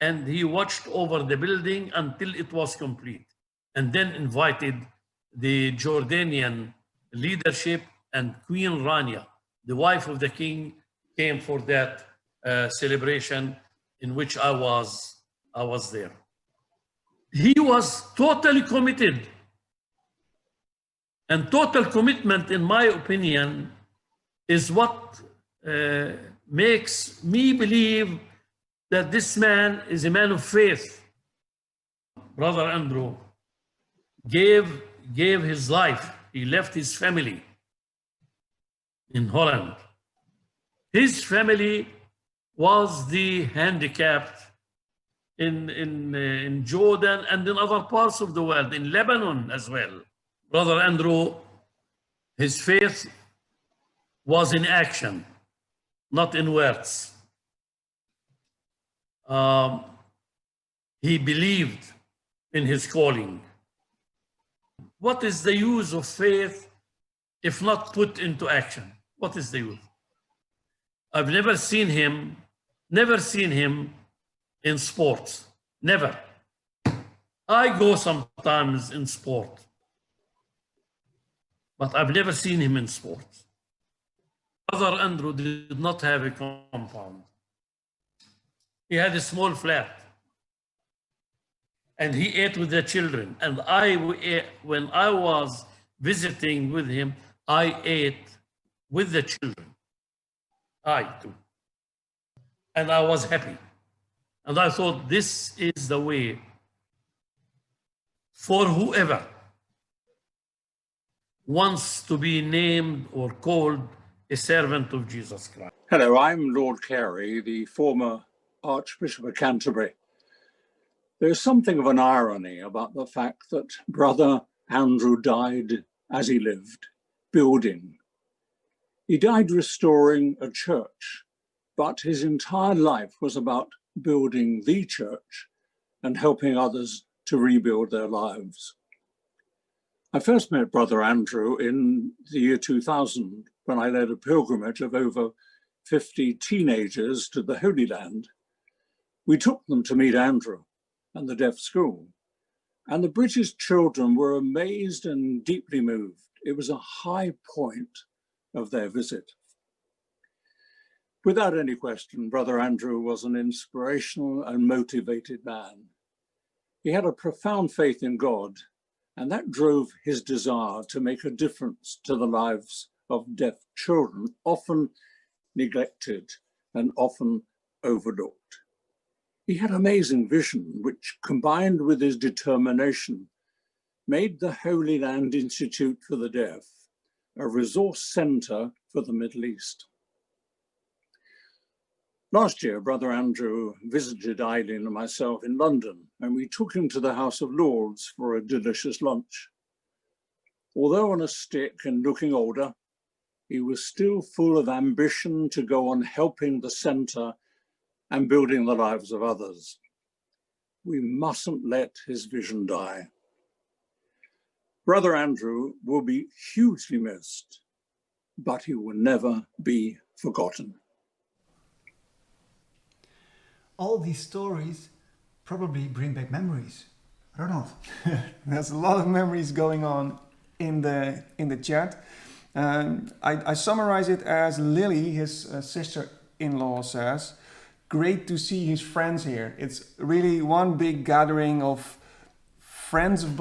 And he watched over the building until it was complete, and then invited the Jordanian leadership, and Queen Rania, the wife of the king, came for that celebration in which I was there. He was totally committed, and total commitment, in my opinion, is what makes me believe that this man is a man of faith. Brother Andrew gave his life. He left his family in Holland. His family was the handicapped in Jordan and in other parts of the world, in Lebanon as well. Brother Andrew, his faith was in action, not in words. He believed in his calling. What is the use of faith if not put into action? What is the use? I've never seen him in sports, never. I go sometimes in sport, but I've never seen him in sports. Brother Andrew did not have a compound. He had a small flat. and he ate with the children. And when I was visiting with him, I ate with the children. I too. And I was happy. And I thought this is the way for whoever wants to be named or called a servant of Jesus Christ. Hello, I'm Lord Carey, the former Archbishop of Canterbury. There's something of an irony about the fact that Brother Andrew died as he lived, building. He died restoring a church, but his entire life was about building the church and helping others to rebuild their lives. I first met Brother Andrew in the year 2000 when I led a pilgrimage of over 50 teenagers to the Holy Land. We took them to meet Andrew and the deaf school, and the British children were amazed and deeply moved. It was a high point of their visit. Without any question, Brother Andrew was an inspirational and motivated man. He had a profound faith in God, and that drove his desire to make a difference to the lives of deaf children, often neglected and often overlooked. He had amazing vision, which combined with his determination, made the Holy Land Institute for the Deaf a resource center for the Middle East. Last year, Brother Andrew visited Eileen and myself in London, and we took him to the House of Lords for a delicious lunch. Although on a stick and looking older, he was still full of ambition to go on helping the centre and building the lives of others. We mustn't let his vision die. Brother Andrew will be hugely missed, but he will never be forgotten. All these stories probably bring back memories. I don't know. There's a lot of memories going on in the chat. I summarize it as Lily, his sister-in-law, says, "Great to see his friends here. It's really one big gathering of friends of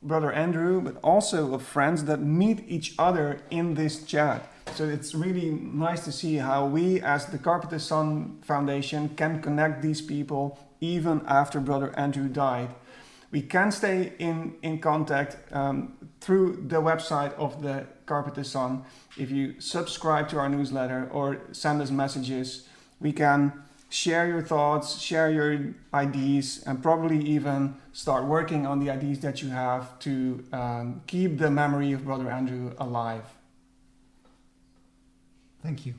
Brother Andrew, but also of friends that meet each other in this chat. So it's really nice to see how we, as the Carpenter Son Foundation, can connect these people even after Brother Andrew died. We can stay in contact through the website of the Carpenter Son. If you subscribe to our newsletter or send us messages, we can share your thoughts, share your ideas, and probably even start working on the ideas that you have to keep the memory of Brother Andrew alive. Thank you.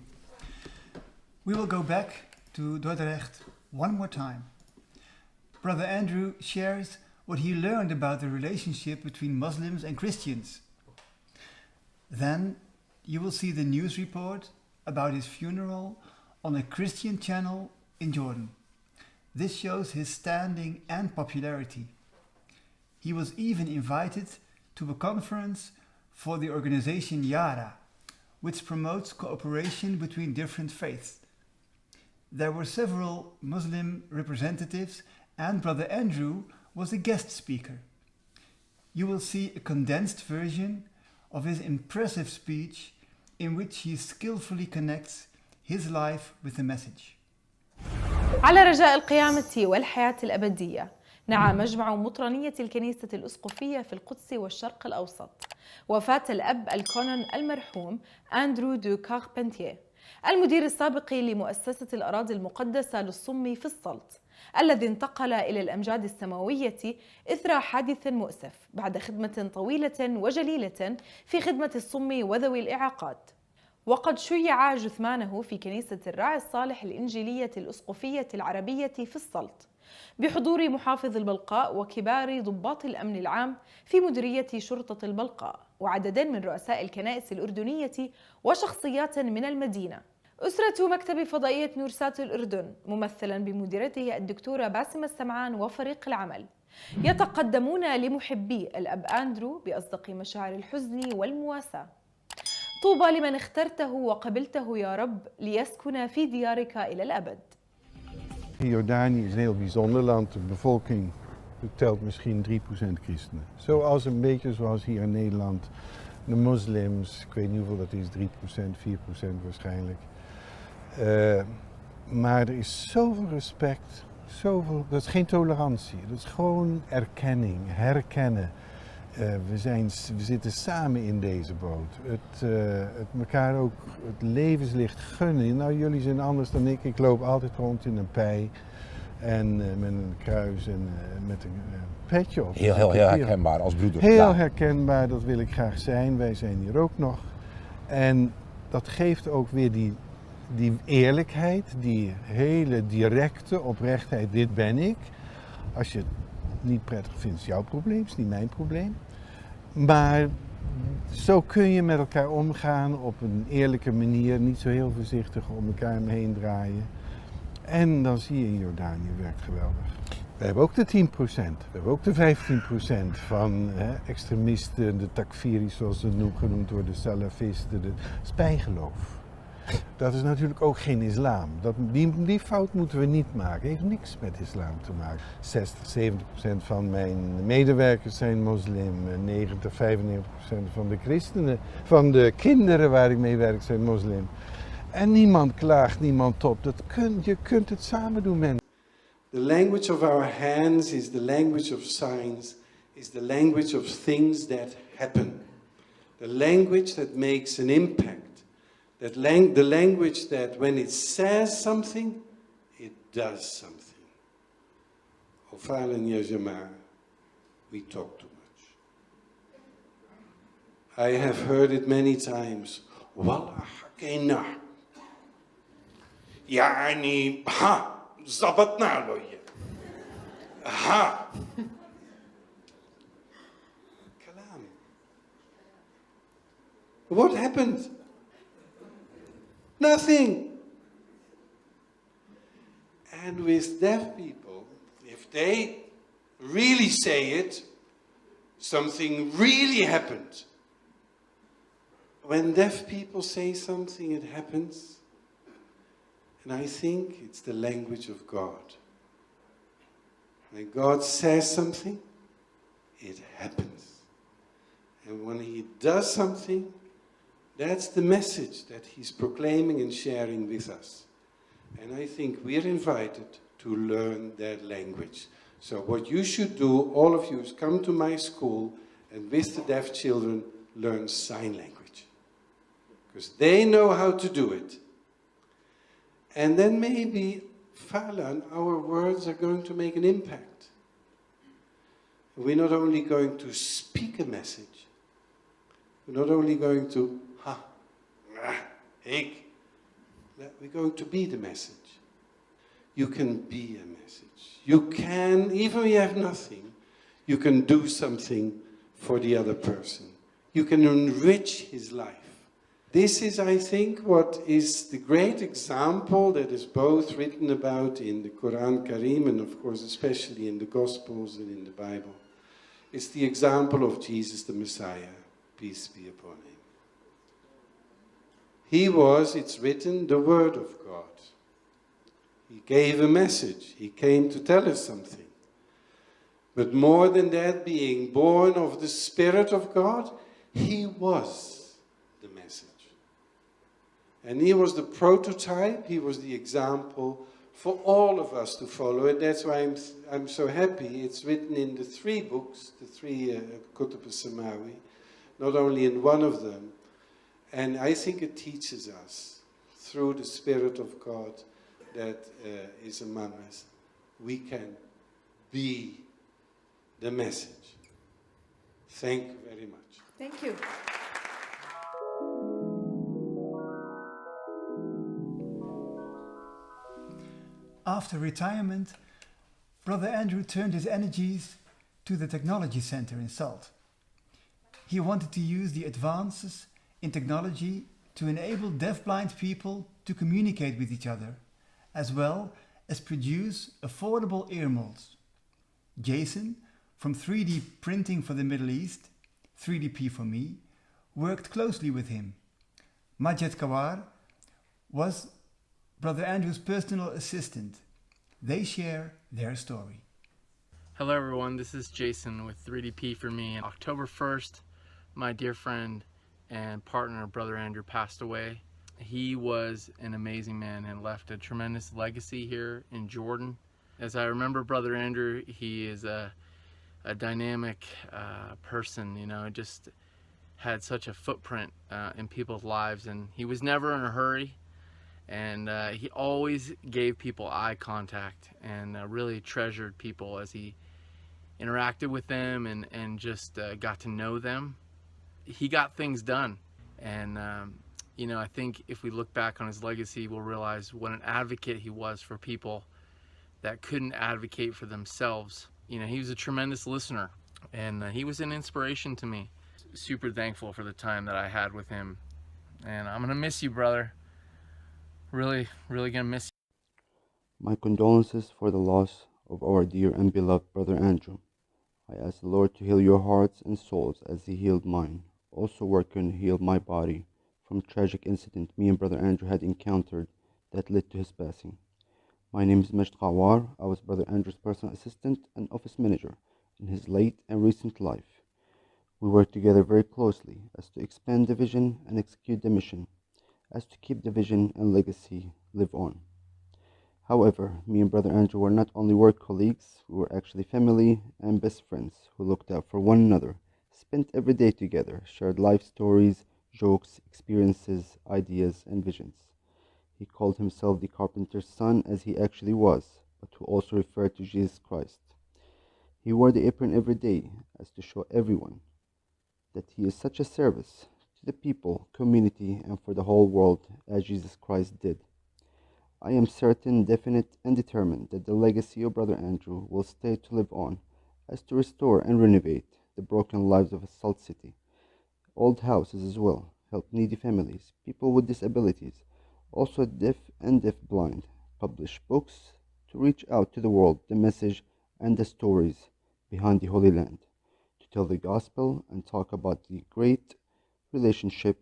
We will go back to Dordrecht one more time. Brother Andrew shares what he learned about the relationship between Muslims and Christians. Then you will see the news report about his funeral on a Christian channel in Jordan. This shows his standing and popularity. He was even invited to a conference for the organization YARA, which promotes cooperation between different faiths. There were several Muslim representatives, and Brother Andrew was a guest speaker. You will see a condensed version of his impressive speech in which he skillfully connects his life with the message. على رجاء القيامة والحياة الأبدية نعى مجمع مطرانية الكنيسة الأسقفية في القدس والشرق الأوسط وفاة الأب الكونون المرحوم أندرو دو كاربنتير، المدير السابق لمؤسسة الأراضي المقدسة للصم في السلط، الذي انتقل إلى الأمجاد السماوية إثر حادث مؤسف بعد خدمة طويلة وجليلة في خدمة الصم وذوي الإعاقات. وقد شيع جثمانه في كنيسة الراعي الصالح الإنجيلية الأسقفية العربية في السلط بحضور محافظ البلقاء وكبار ضباط الأمن العام في مديرية شرطة البلقاء وعدد من رؤساء الكنائس الأردنية وشخصيات من المدينة. أسرة مكتب فضائية نور سات الأردن ممثلا بمديرته الدكتورة باسمة السمعان وفريق العمل يتقدمون لمحبي الأب أندرو بأصدق مشاعر الحزن والمواساة. طوبى لمن اخترته وقبلته يا رب ليسكن في ديارك إلى الأبد. Jordanië is een heel bijzonder land. De bevolking Het telt misschien 3% christenen. Zoals een beetje zoals hier in Nederland. De moslims, ik weet niet hoeveel dat is, 3%, 4% waarschijnlijk. Maar er is zoveel respect, dat is geen tolerantie. Dat is gewoon erkenning, herkennen. We zitten samen in deze boot. Het elkaar ook het levenslicht gunnen. Nou, jullie zijn anders dan ik. Ik loop altijd rond in een pij. En met een kruis en met een petje op. Heel herkenbaar als broeder. Heel herkenbaar, dat wil ik graag zijn. Wij zijn hier ook nog. En dat geeft ook weer die eerlijkheid, die hele directe oprechtheid. Dit ben ik. Als je het niet prettig vindt, is jouw probleem, is niet mijn probleem. Maar zo kun je met elkaar omgaan op een eerlijke manier. Niet zo heel voorzichtig om elkaar heen draaien. En dan zie je in Jordanië, werkt geweldig. We hebben ook de 10%, we hebben ook de 15% van extremisten, de takfiris zoals ze genoemd worden, de salafisten, dat is bijgeloof. Dat is natuurlijk ook geen islam. Die fout moeten we niet maken, heeft niks met islam te maken. 60-70% van mijn medewerkers zijn moslim, 90-95% van de christenen, van de kinderen waar ik mee werk zijn moslim. En niemand klaagt, niemand topt. Je kunt het samen doen, mensen. The language of our hands is the language of signs, is the language of things that happen. The language that makes an impact. The language that when it says something, it does something. Ofal en Yajama, we talk too much. I have heard it many times. Wallah, hakena. يعني زبطنا له ها كلام. What happened? Nothing. And with deaf people, if they really say it, something really happened. When deaf people say something, it happens. And I think it's the language of God. When God says something, it happens. And when He does something, that's the message that He's proclaiming and sharing with us. And I think we're invited to learn that language. So what you should do, all of you, is come to my school and with the deaf children learn sign language. Because they know how to do it. And then maybe, Falan, our words are going to make an impact. We're not only going to speak a message, we're not only going to, we're going to be the message. You can be a message. You can, even when you have nothing, you can do something for the other person. You can enrich his life. This is, I think, what is the great example that is both written about in the Quran Karim and, of course, especially in the Gospels and in the Bible. It's the example of Jesus the Messiah, peace be upon him. He was, it's written, the Word of God. He gave a message. He came to tell us something. But more than that, being born of the Spirit of God, he was the message. And he was the prototype, he was the example for all of us to follow. And that's why I'm so happy. It's written in the 3 books, the 3 Kutub al-Samawi, not only in one of them. And I think it teaches us, through the Spirit of God that is among us, we can be the message. Thank you very much. Thank you. After retirement, Brother Andrew turned his energies to the Technology Center in Salt. He wanted to use the advances in technology to enable deafblind people to communicate with each other, as well as produce affordable ear molds. Jason, from 3D Printing for the Middle East, 3DP for me, worked closely with him. Majed Kawar was Brother Andrew's personal assistant. They share their story. Hello everyone, this is Jason with 3DP for me. On October 1st, my dear friend and partner, Brother Andrew, passed away. He was an amazing man and left a tremendous legacy here in Jordan. As I remember Brother Andrew, he is a dynamic person, you know, just had such a footprint in people's lives, and he was never in a hurry, and he always gave people eye contact and really treasured people as he interacted with them and just got to know them. He got things done, and you know, I think if we look back on his legacy, we'll realize what an advocate he was for people that couldn't advocate for themselves. You know, he was a tremendous listener, and he was an inspiration to me. Super thankful for the time that I had with him, and I'm gonna miss you, brother. Really gonna miss you. My condolences for the loss of our dear and beloved Brother Andrew. I ask the Lord to heal your hearts and souls as he healed mine. Also work and heal my body from tragic incident me and Brother Andrew had encountered that led to his passing. My name is Majd Qawar. I was Brother Andrew's personal assistant and office manager in his late and recent life. We worked together very closely as to expand the vision and execute the mission, as to keep the vision and legacy live on. However, me and Brother Andrew were not only work colleagues, we were actually family and best friends who looked out for one another, spent every day together, shared life stories, jokes, experiences, ideas, and visions. He called himself the carpenter's son as he actually was, but who also referred to Jesus Christ. He wore the apron every day as to show everyone that he is such a service to the people, community, and for the whole world as Jesus Christ did. I am certain, definite, and determined that the legacy of Brother Andrew will stay to live on as to restore and renovate the broken lives of a salt city, old houses as well, help needy families, people with disabilities, also deaf and deafblind, publish books to reach out to the world the message and the stories behind the Holy Land, to tell the gospel and talk about the great relationship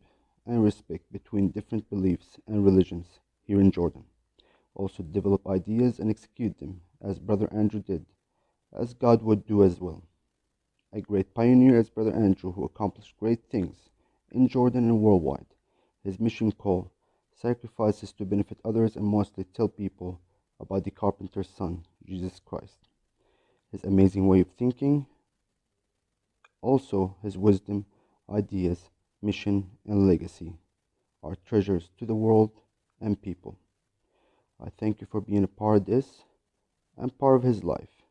and respect between different beliefs and religions here in Jordan. Also develop ideas and execute them as Brother Andrew did, as God would do as well. A great pioneer as Brother Andrew who accomplished great things in Jordan and worldwide. His mission call, sacrifices to benefit others and mostly tell people about the carpenter's son, Jesus Christ. His amazing way of thinking, also his wisdom, ideas, mission, and legacy are treasures to the world and people. I thank you for being a part of this and part of his life.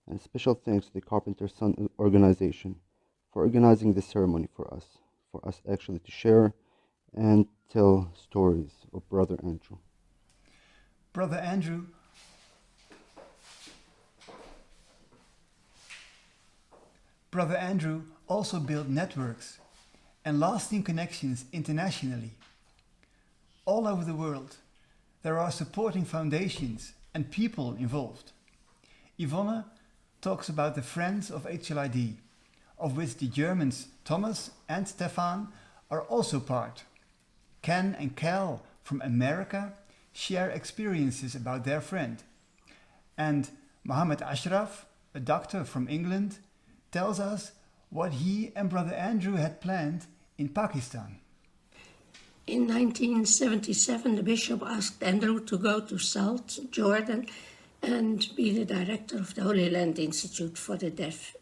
And special thanks to the Carpenter's Son organization for organizing this ceremony for us actually to share and tell stories of Brother Andrew. Brother Andrew also built networks and lasting connections internationally. All over the world, there are supporting foundations and people involved. Yvonne talks about the Friends of HLID, of which the Germans Thomas and Stefan are also part. Ken and Cal from America share experiences about their friend. And Mohammed Ashraf, a doctor from England, tells us what he and Brother Andrew had planned in Pakistan. In 1977, the bishop asked Andrew to go to Salt, Jordan, and be the director of the Holy Land Institute for the Deaf.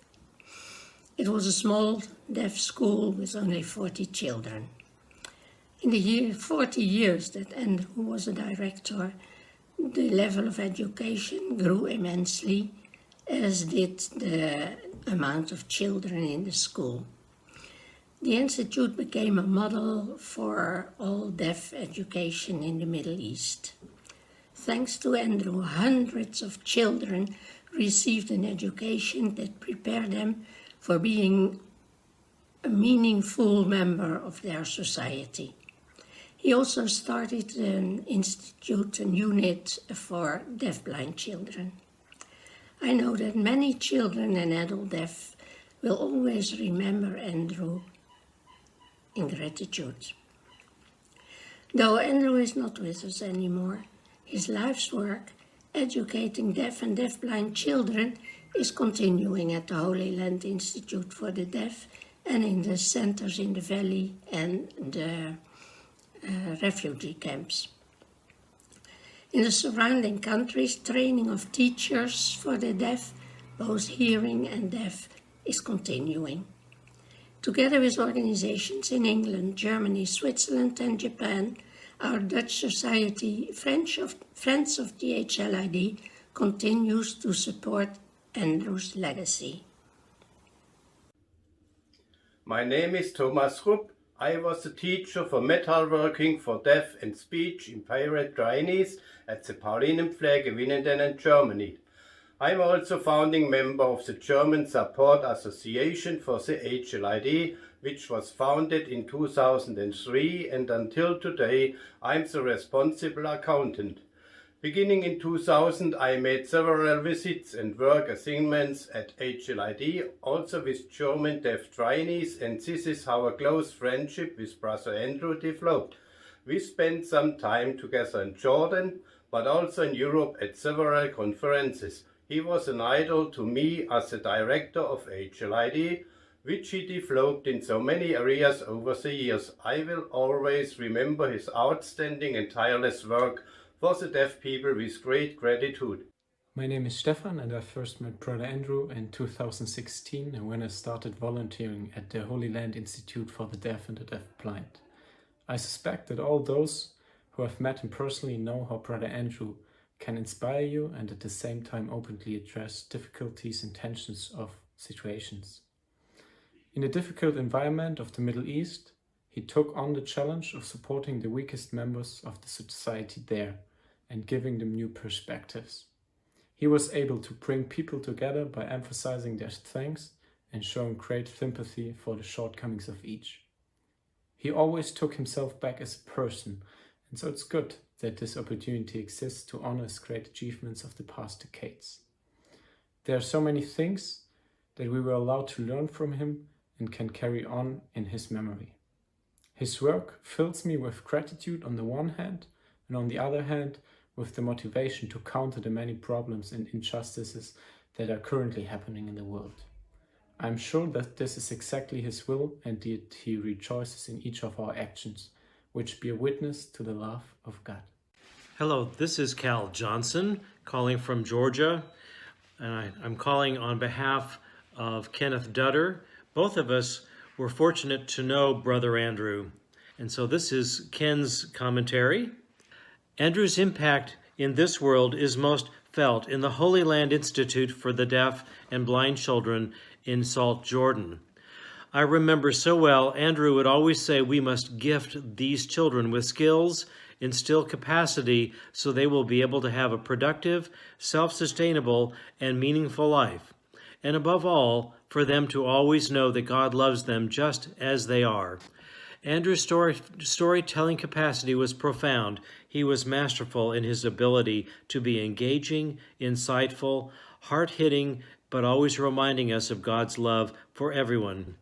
It was a small deaf school with only 40 children. In the 40 years that Andrew was a director, the level of education grew immensely, as did the amount of children in the school. The Institute became a model for all deaf education in the Middle East. Thanks to Andrew, hundreds of children received an education that prepared them for being a meaningful member of their society. He also started an institute, a unit for deafblind children. I know that many children and adult deaf will always remember Andrew in gratitude. Though Andrew is not with us anymore, his life's work educating deaf and deafblind children is continuing at the Holy Land Institute for the Deaf and in the centers in the valley and the refugee camps. In the surrounding countries, training of teachers for the deaf, both hearing and deaf, is continuing. Together with organizations in England, Germany, Switzerland and Japan, our Dutch Society, Friends of the HLID, continues to support Andrew's legacy. My name is Thomas Rupp. I was a teacher for metalworking for deaf and speech impaired trainees at the Paulinenpflege Winnenden in Germany. I am also founding member of the German Support Association for the HLID, which was founded in 2003, and until today I'm the responsible accountant. Beginning in 2000, I made several visits and work assignments at HLID, also with German deaf trainees, and this is how a close friendship with Brother Andrew developed. We spent some time together in Jordan, but also in Europe at several conferences. He was an idol to me as the director of HLID, which he developed in so many areas over the years. I will always remember his outstanding and tireless work for the deaf people with great gratitude. My name is Stefan, and I first met Brother Andrew in 2016 when I started volunteering at the Holy Land Institute for the Deaf and the Deafblind. I suspect that all those who have met him personally know how Brother Andrew can inspire you and at the same time openly address difficulties and tensions of situations. In the difficult environment of the Middle East, he took on the challenge of supporting the weakest members of the society there and giving them new perspectives. He was able to bring people together by emphasizing their strengths and showing great sympathy for the shortcomings of each. He always took himself back as a person, and so it's good that this opportunity exists to honor his great achievements of the past decades. There are so many things that we were allowed to learn from him and can carry on in his memory. His work fills me with gratitude on the one hand, and on the other hand, with the motivation to counter the many problems and injustices that are currently happening in the world. I'm sure that this is exactly his will and that he rejoices in each of our actions, which bear witness to the love of God. Hello, this is Cal Johnson calling from Georgia, and I'm calling on behalf of Kenneth Dutter. Both of us were fortunate to know Brother Andrew, and so this is Ken's commentary. Andrew's impact in this world is most felt in the Holy Land Institute for the Deaf and Blind Children in Salt, Jordan. I remember so well, Andrew would always say we must gift these children with skills, instill capacity so they will be able to have a productive, self-sustainable, and meaningful life. And above all, for them to always know that God loves them just as they are. Andrew's storytelling capacity was profound. He was masterful in his ability to be engaging, insightful, hard-hitting, but always reminding us of God's love for everyone.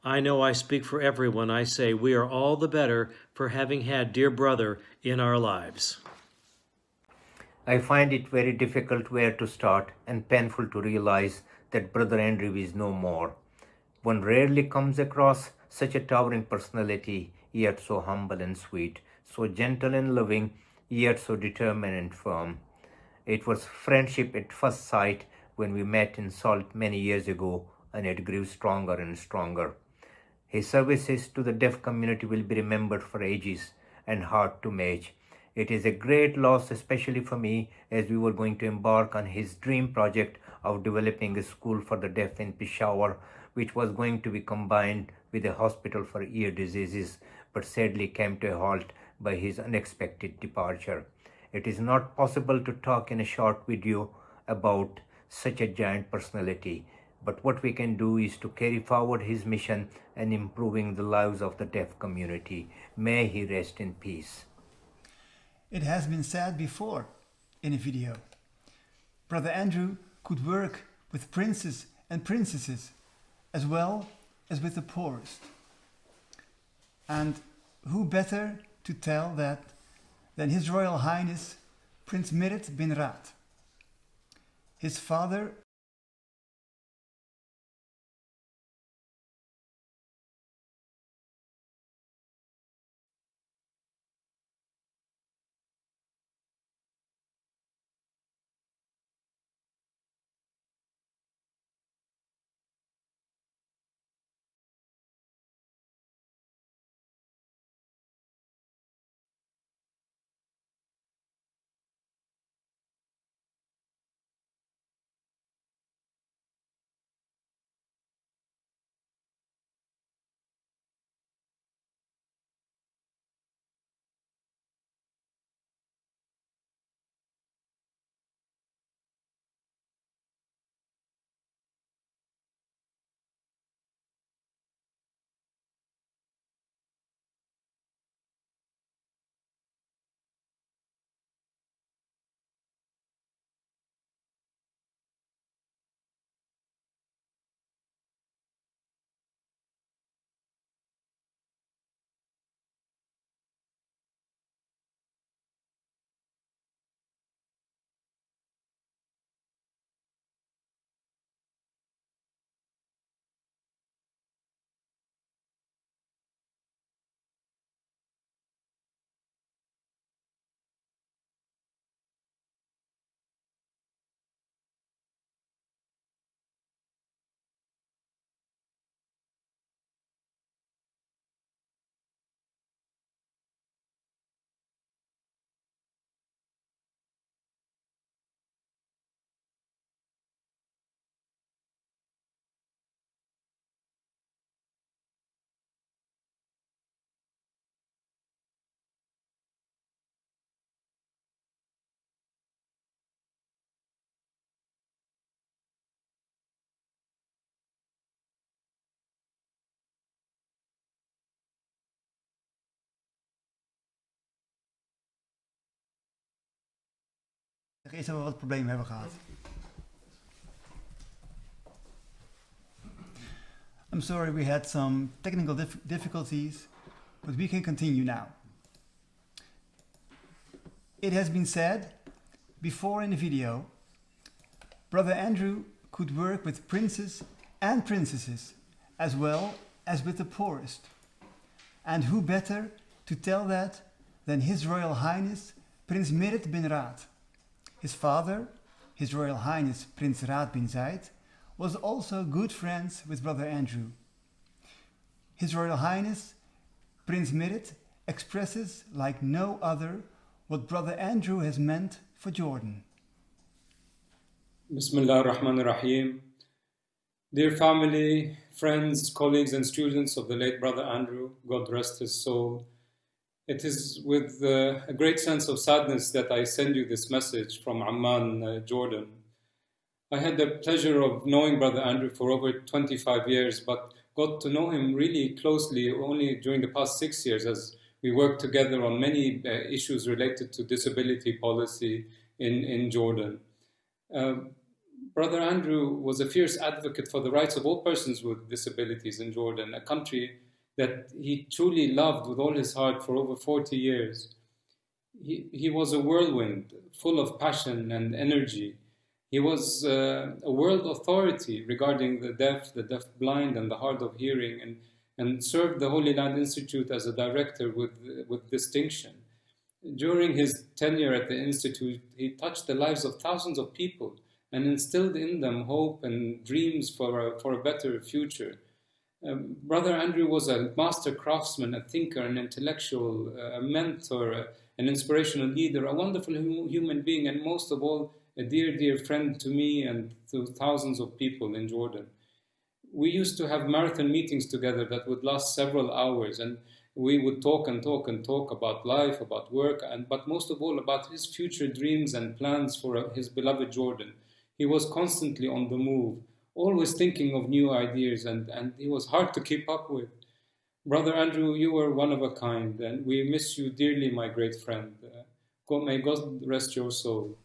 I know I speak for everyone. I say we are all the better for having had dear brother in our lives. I find it very difficult where to start and painful to realize that Brother Andrew is no more. One rarely comes across such a towering personality, yet so humble and sweet, so gentle and loving, yet so determined and firm. It was friendship at first sight when we met in Salt many years ago, and it grew stronger and stronger. His services to the deaf community will be remembered for ages and hard to match. It is a great loss, especially for me, as we were going to embark on his dream project of developing a school for the deaf in Peshawar, which was going to be combined with a hospital for ear diseases, but sadly came to a halt by his unexpected departure. It is not possible to talk in a short video about such a giant personality, but what we can do is to carry forward his mission and improving the lives of the deaf community. May he rest in peace. It has been said before in a video. Brother Andrew could work with princes and princesses as well as with the poorest. And who better to tell that than His Royal Highness Prince Merit bin Raad, his father eerst hebben we wat problemen hebben gehad. I'm sorry we had some technical difficulties, but we can continue now. It has been said before in the video, Brother Andrew could work with princes and princesses as well as with the poorest. And who better to tell that than His Royal Highness Prins Mirret bin Raad. His father, His Royal Highness Prins Raad bin Zaid, was also good friends with Brother Andrew. His Royal Highness Prins Mirret expresses like no other what Brother Andrew has meant for Jordan. Bismillah ar-Rahman ar-Rahim. Dear family, friends, colleagues and students of the late Brother Andrew, God rest his soul. It is with a great sense of sadness that I send you this message from Amman, Jordan. I had the pleasure of knowing Brother Andrew for over 25 years, but got to know him really closely only during the past 6 years as we worked together on many issues related to disability policy in Jordan. Brother Andrew was a fierce advocate for the rights of all persons with disabilities in Jordan, a country that he truly loved with all his heart for over 40 years. He was a whirlwind, full of passion and energy. He was a world authority regarding the deafblind, and the hard of hearing, and served the Holy Land Institute as a director with distinction. During his tenure at the Institute, he touched the lives of thousands of people and instilled in them hope and dreams for a better future. Brother Andrew was a master craftsman, a thinker, an intellectual, a mentor, an inspirational leader, a wonderful human being, and most of all, a dear, dear friend to me and to thousands of people in Jordan. We used to have marathon meetings together that would last several hours, and we would talk and talk and talk about life, about work, but most of all about his future dreams and plans for his beloved Jordan. He was constantly on the move, always thinking of new ideas, and he was hard to keep up with. Brother Andrew, you were one of a kind, and we miss you dearly, my great friend. May God rest your soul.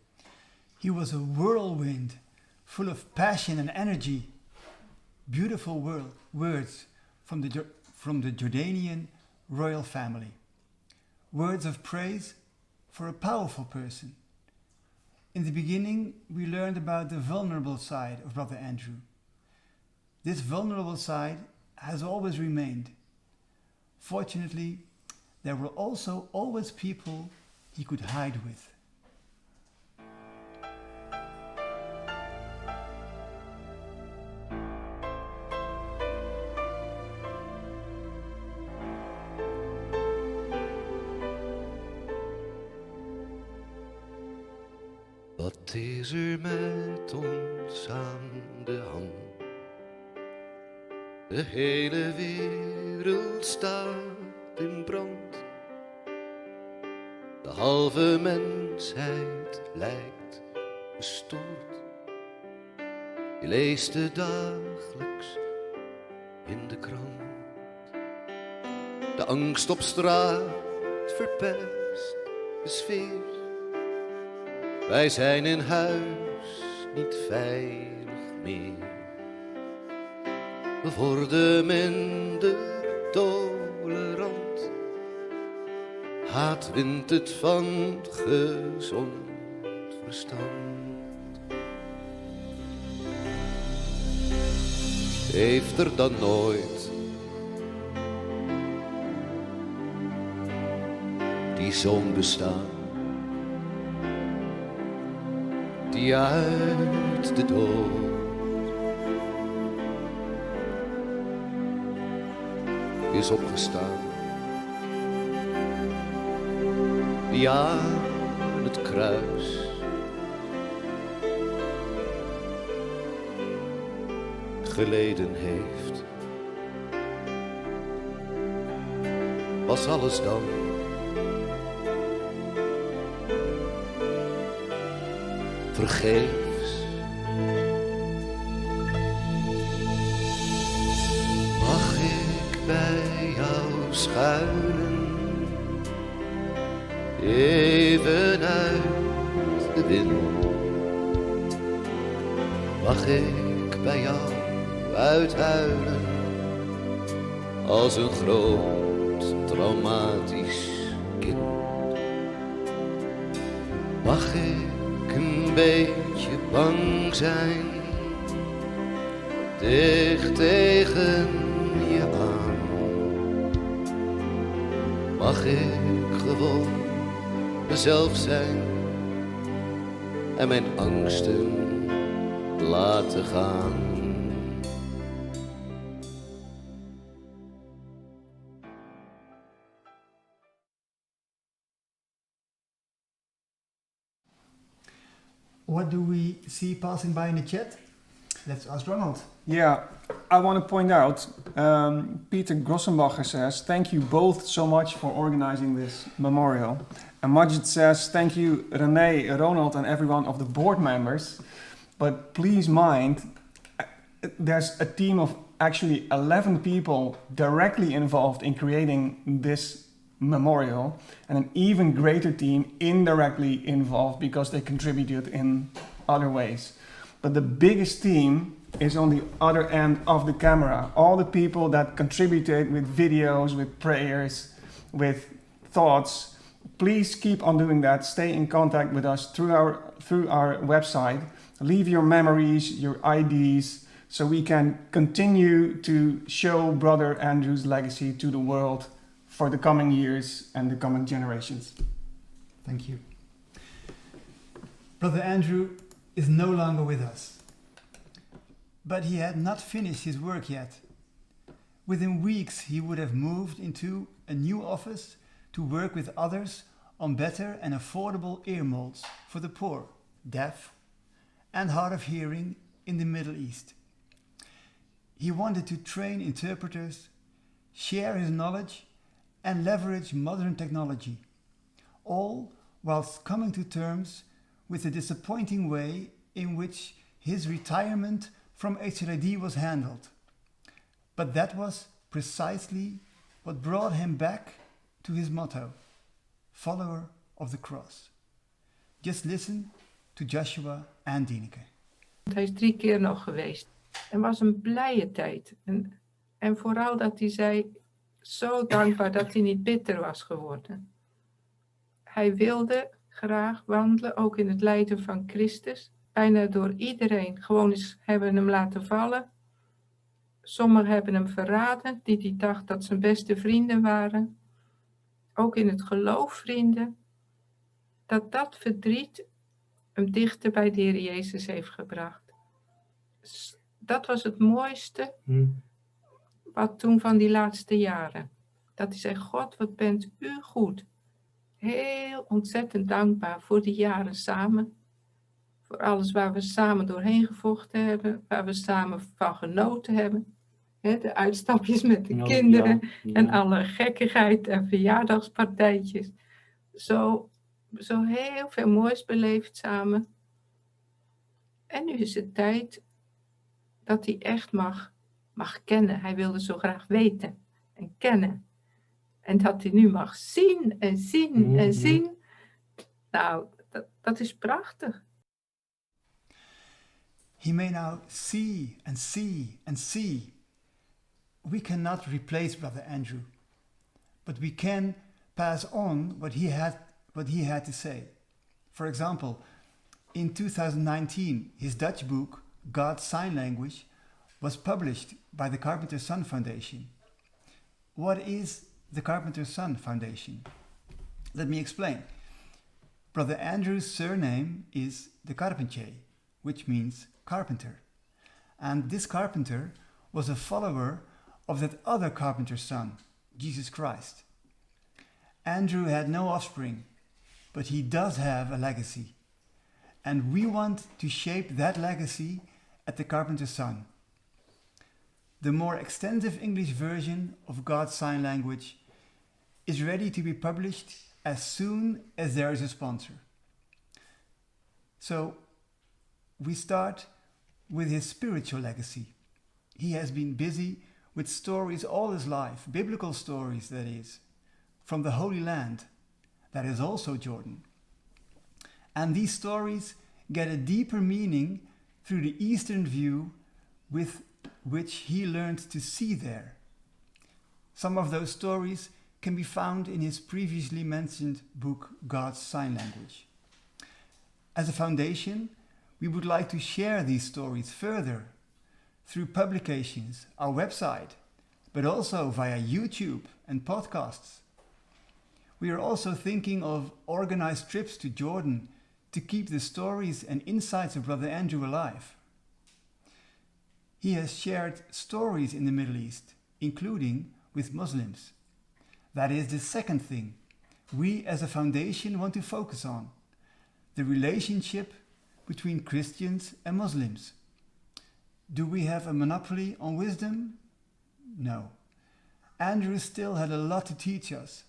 He was a whirlwind, full of passion and energy. Beautiful words from the Jordanian royal family. Words of praise for a powerful person. In the beginning, we learned about the vulnerable side of Brother Andrew. This vulnerable side has always remained. Fortunately, there were also always people he could hide with. Wat is er met ons aan de hand? De hele wereld staat in brand. De halve mensheid lijkt gestoord. Je leest het dagelijks in de krant. De angst op straat verpest de sfeer. Wij zijn in huis niet veilig meer. We worden minder tolerant. Haat wint het van gezond verstand. Heeft er dan nooit die zoon bestaan? Die uit de dood is opgestaan, die aan het kruis geleden heeft. Was alles dan vergeefs? Mag ik bij jou schuilen, even uit de wind? Mag ik bij jou uithuilen, als een groot traumatisch kind? Mag ik een beetje bang zijn, dicht tegen je aan? Mag ik gewoon mezelf zijn en mijn angsten laten gaan? What do we see passing by in the chat? Let's ask Ronald. Yeah, I want to point out, Peter Grossenbacher says, thank you both so much for organizing this memorial. And Majid says, thank you René, Ronald and everyone of the board members. But please mind, there's a team of actually 11 people directly involved in creating this memorial, and an even greater team indirectly involved because they contributed in other ways. But the biggest team is on the other end of the camera. All the people that contributed with videos, with prayers, with thoughts. Please keep on doing that. Stay in contact with us through our website. Leave your memories, your IDs, so we can continue to show Brother Andrew's legacy to the world for the coming years and the coming generations. Thank you. Brother Andrew is no longer with us, but he had not finished his work yet. Within weeks he would have moved into a new office to work with others on better and affordable ear molds for the poor, deaf and hard of hearing in the Middle East. He wanted to train interpreters, share his knowledge and leverage modern technology, all whilst coming to terms with the disappointing way in which his retirement from HLID was handled. But that was precisely what brought him back to his motto, follower of the cross. Just listen to Joshua en Dieneke. Hij is 3 keer nog geweest. Het was een blije tijd. En vooral dat hij zei, zo dankbaar dat hij niet bitter was geworden. Hij wilde graag wandelen, ook in het lijden van Christus. Bijna door iedereen gewoon eens hebben hem laten vallen. Sommigen hebben hem verraden, die dacht dat zijn beste vrienden waren. Ook in het geloof, vrienden. Dat verdriet hem dichter bij de Heer Jezus heeft gebracht. Dat was het mooiste wat toen van die laatste jaren. Dat hij zei, God, wat bent u goed. Heel ontzettend dankbaar voor die jaren samen. Voor alles waar we samen doorheen gevochten hebben. Waar we samen van genoten hebben. De uitstapjes met de kinderen. ja. En alle gekkigheid en verjaardagspartijtjes. Zo heel veel moois beleefd samen. En nu is het tijd dat hij echt mag kennen. Hij wilde zo graag weten en kennen. En dat hij nu mag zien en zien en zien. Nou, dat is prachtig. He may now see and see and see. We cannot replace Brother Andrew, but we can pass on what he had to say. For example, in 2019, his Dutch book, God's Sign Language, was published by the Carpenter Son Foundation. What is the Carpenter Son Foundation? Let me explain. Brother Andrew's surname is de Carpentier, which means carpenter. And this carpenter was a follower of that other carpenter's son, Jesus Christ. Andrew had no offspring, but he does have a legacy. And we want to shape that legacy at the Carpenter's Son. The more extensive English version of God's Sign Language is ready to be published as soon as there is a sponsor. So we start with his spiritual legacy. He has been busy with stories all his life, biblical stories that is, from the Holy Land, that is also Jordan. And these stories get a deeper meaning through the Eastern view with which he learned to see there. Some of those stories can be found in his previously mentioned book, God's Sign Language. As a foundation, we would like to share these stories further through publications, our website, but also via YouTube and podcasts. We are also thinking of organized trips to Jordan to keep the stories and insights of Brother Andrew alive. He has shared stories in the Middle East, including with Muslims. That is the second thing we as a foundation want to focus on, the relationship between Christians and Muslims. Do we have a monopoly on wisdom? No. Andrew still had a lot to teach us,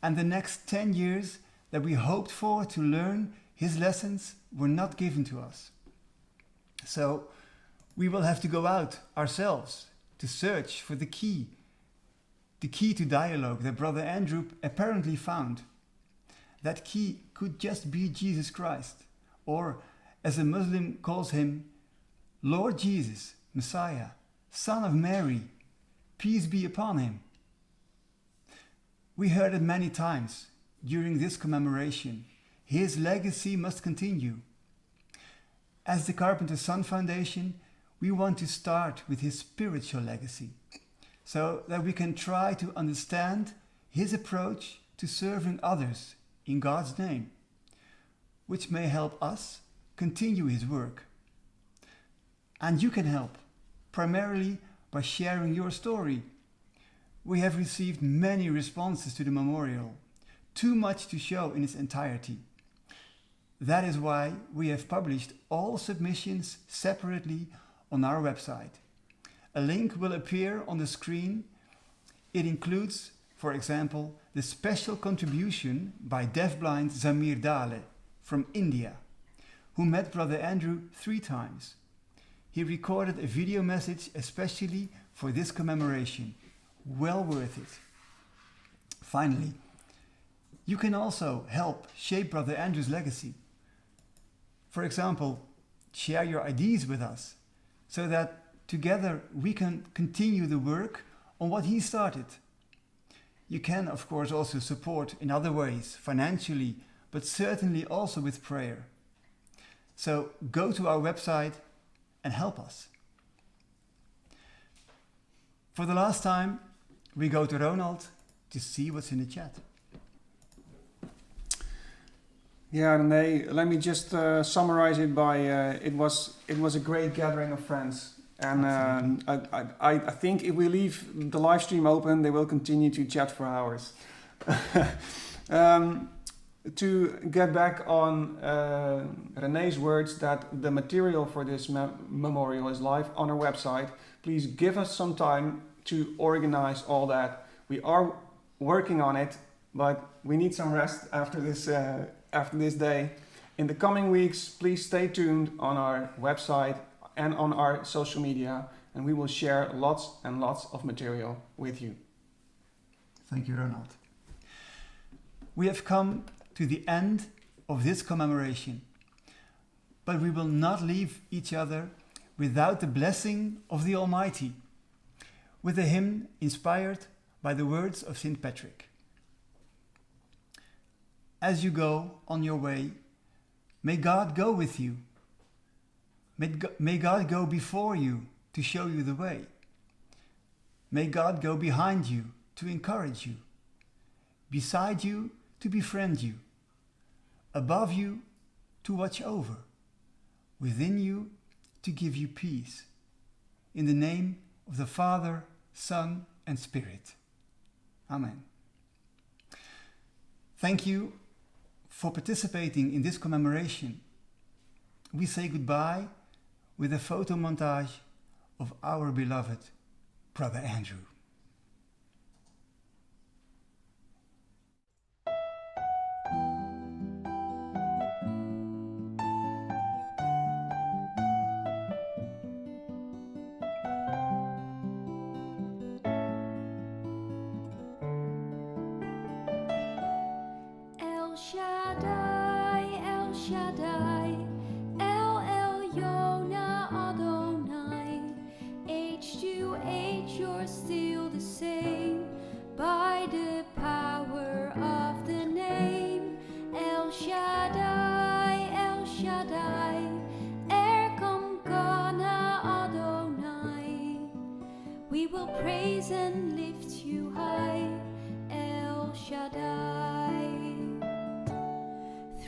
and the next 10 years that we hoped for to learn his lessons were not given to us. So we will have to go out ourselves to search for the key to dialogue that Brother Andrew apparently found. That key could just be Jesus Christ, or as a Muslim calls him, Lord Jesus, Messiah, Son of Mary, peace be upon him. We heard it many times during this commemoration. His legacy must continue. As the Carpenter's Son Foundation, we want to start with his spiritual legacy, so that we can try to understand his approach to serving others in God's name, which may help us continue his work. And you can help, primarily by sharing your story. We have received many responses to the memorial, too much to show in its entirety. That is why we have published all submissions separately on our website. A link will appear on the screen. It includes, for example, the special contribution by Deafblind Zamir Dale from India, who met Brother Andrew 3 times. He recorded a video message especially for this commemoration. Well worth it. Finally, you can also help shape Brother Andrew's legacy. For example, share your ideas with us so that together we can continue the work on what he started. You can, of course, also support in other ways, financially, but certainly also with prayer. So go to our website and help us. For the last time, we go to Ronald to see what's in the chat. Yeah, René, let me just summarize it by it was a great gathering of friends. And I think if we leave the live stream open, they will continue to chat for hours. To get back on René's words that the material for this memorial is live on our website, please give us some time to organize all that. We are working on it, but we need some rest after this day. In the coming weeks, please stay tuned on our website and on our social media, and we will share lots and lots of material with you. Thank you, Ronald. We have come to the end of this commemoration, but we will not leave each other without the blessing of the Almighty, with a hymn inspired by the words of St. Patrick. As you go on your way, may God go with you. May God go before you to show you the way. May God go behind you to encourage you, beside you to befriend you, above you to watch over, within you to give you peace. In the name of the Father, Son, and Spirit. Amen. Thank you for participating in this commemoration. We say goodbye with a photo montage of our beloved Brother Andrew. El Shaddai, El Shaddai, El Elyon Adonai. Age to age, you're still the same by the power of the name. El Shaddai, El Shaddai, Erkam Kana Adonai. We will praise and lift you high, El Shaddai.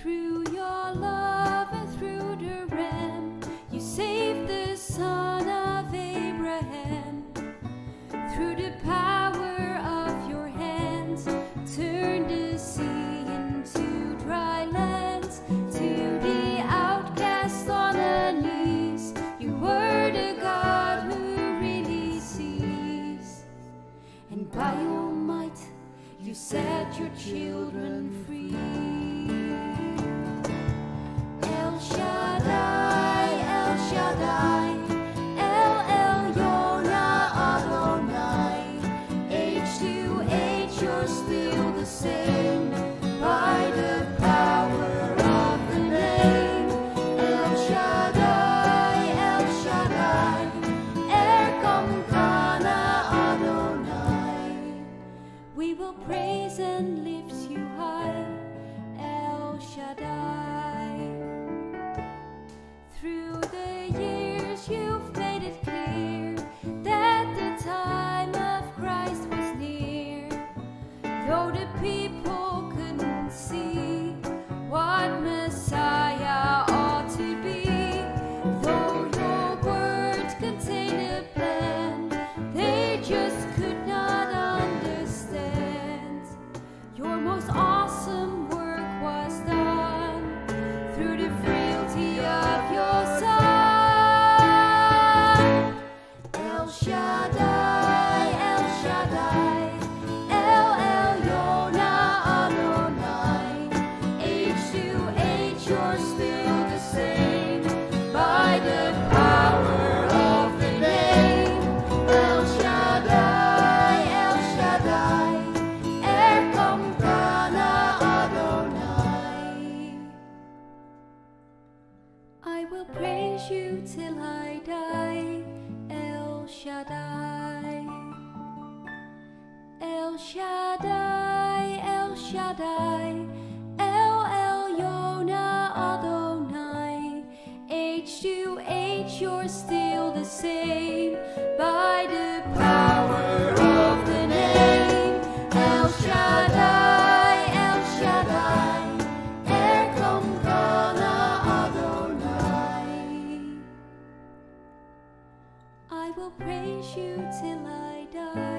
Through your love and through the Ram, you saved the son of Abraham. Through the power of your hands, turn the sea into dry land. To the outcast on her knees, you were the God who really sees. And by your might, you set your children free. El Shaddai, El Shaddai, El Elyon Adonai. Age to age, you're still the same by the power of the name. El Shaddai, El Shaddai, Erkam Kana Adonai. We will praise and lift you high, El Shaddai. Through the years you've made it clear that the time of Christ was near. Though the people couldn't see what Messiah ought to be, though your word contained a plan, they just could not understand. Your most awesome work was done through the frailty of your Son. El Shaddai, El Shaddai, El Elyon Adonai. Age to age, you're still the same by the power of the name. El Shaddai, El Shaddai, Erkam Kana Adonai. I will praise you till I die, El Shaddai. El Shaddai, El Shaddai, El same by the power of the name El Shaddai, El Shaddai, Erkamkana Adonai. I will praise you till I die.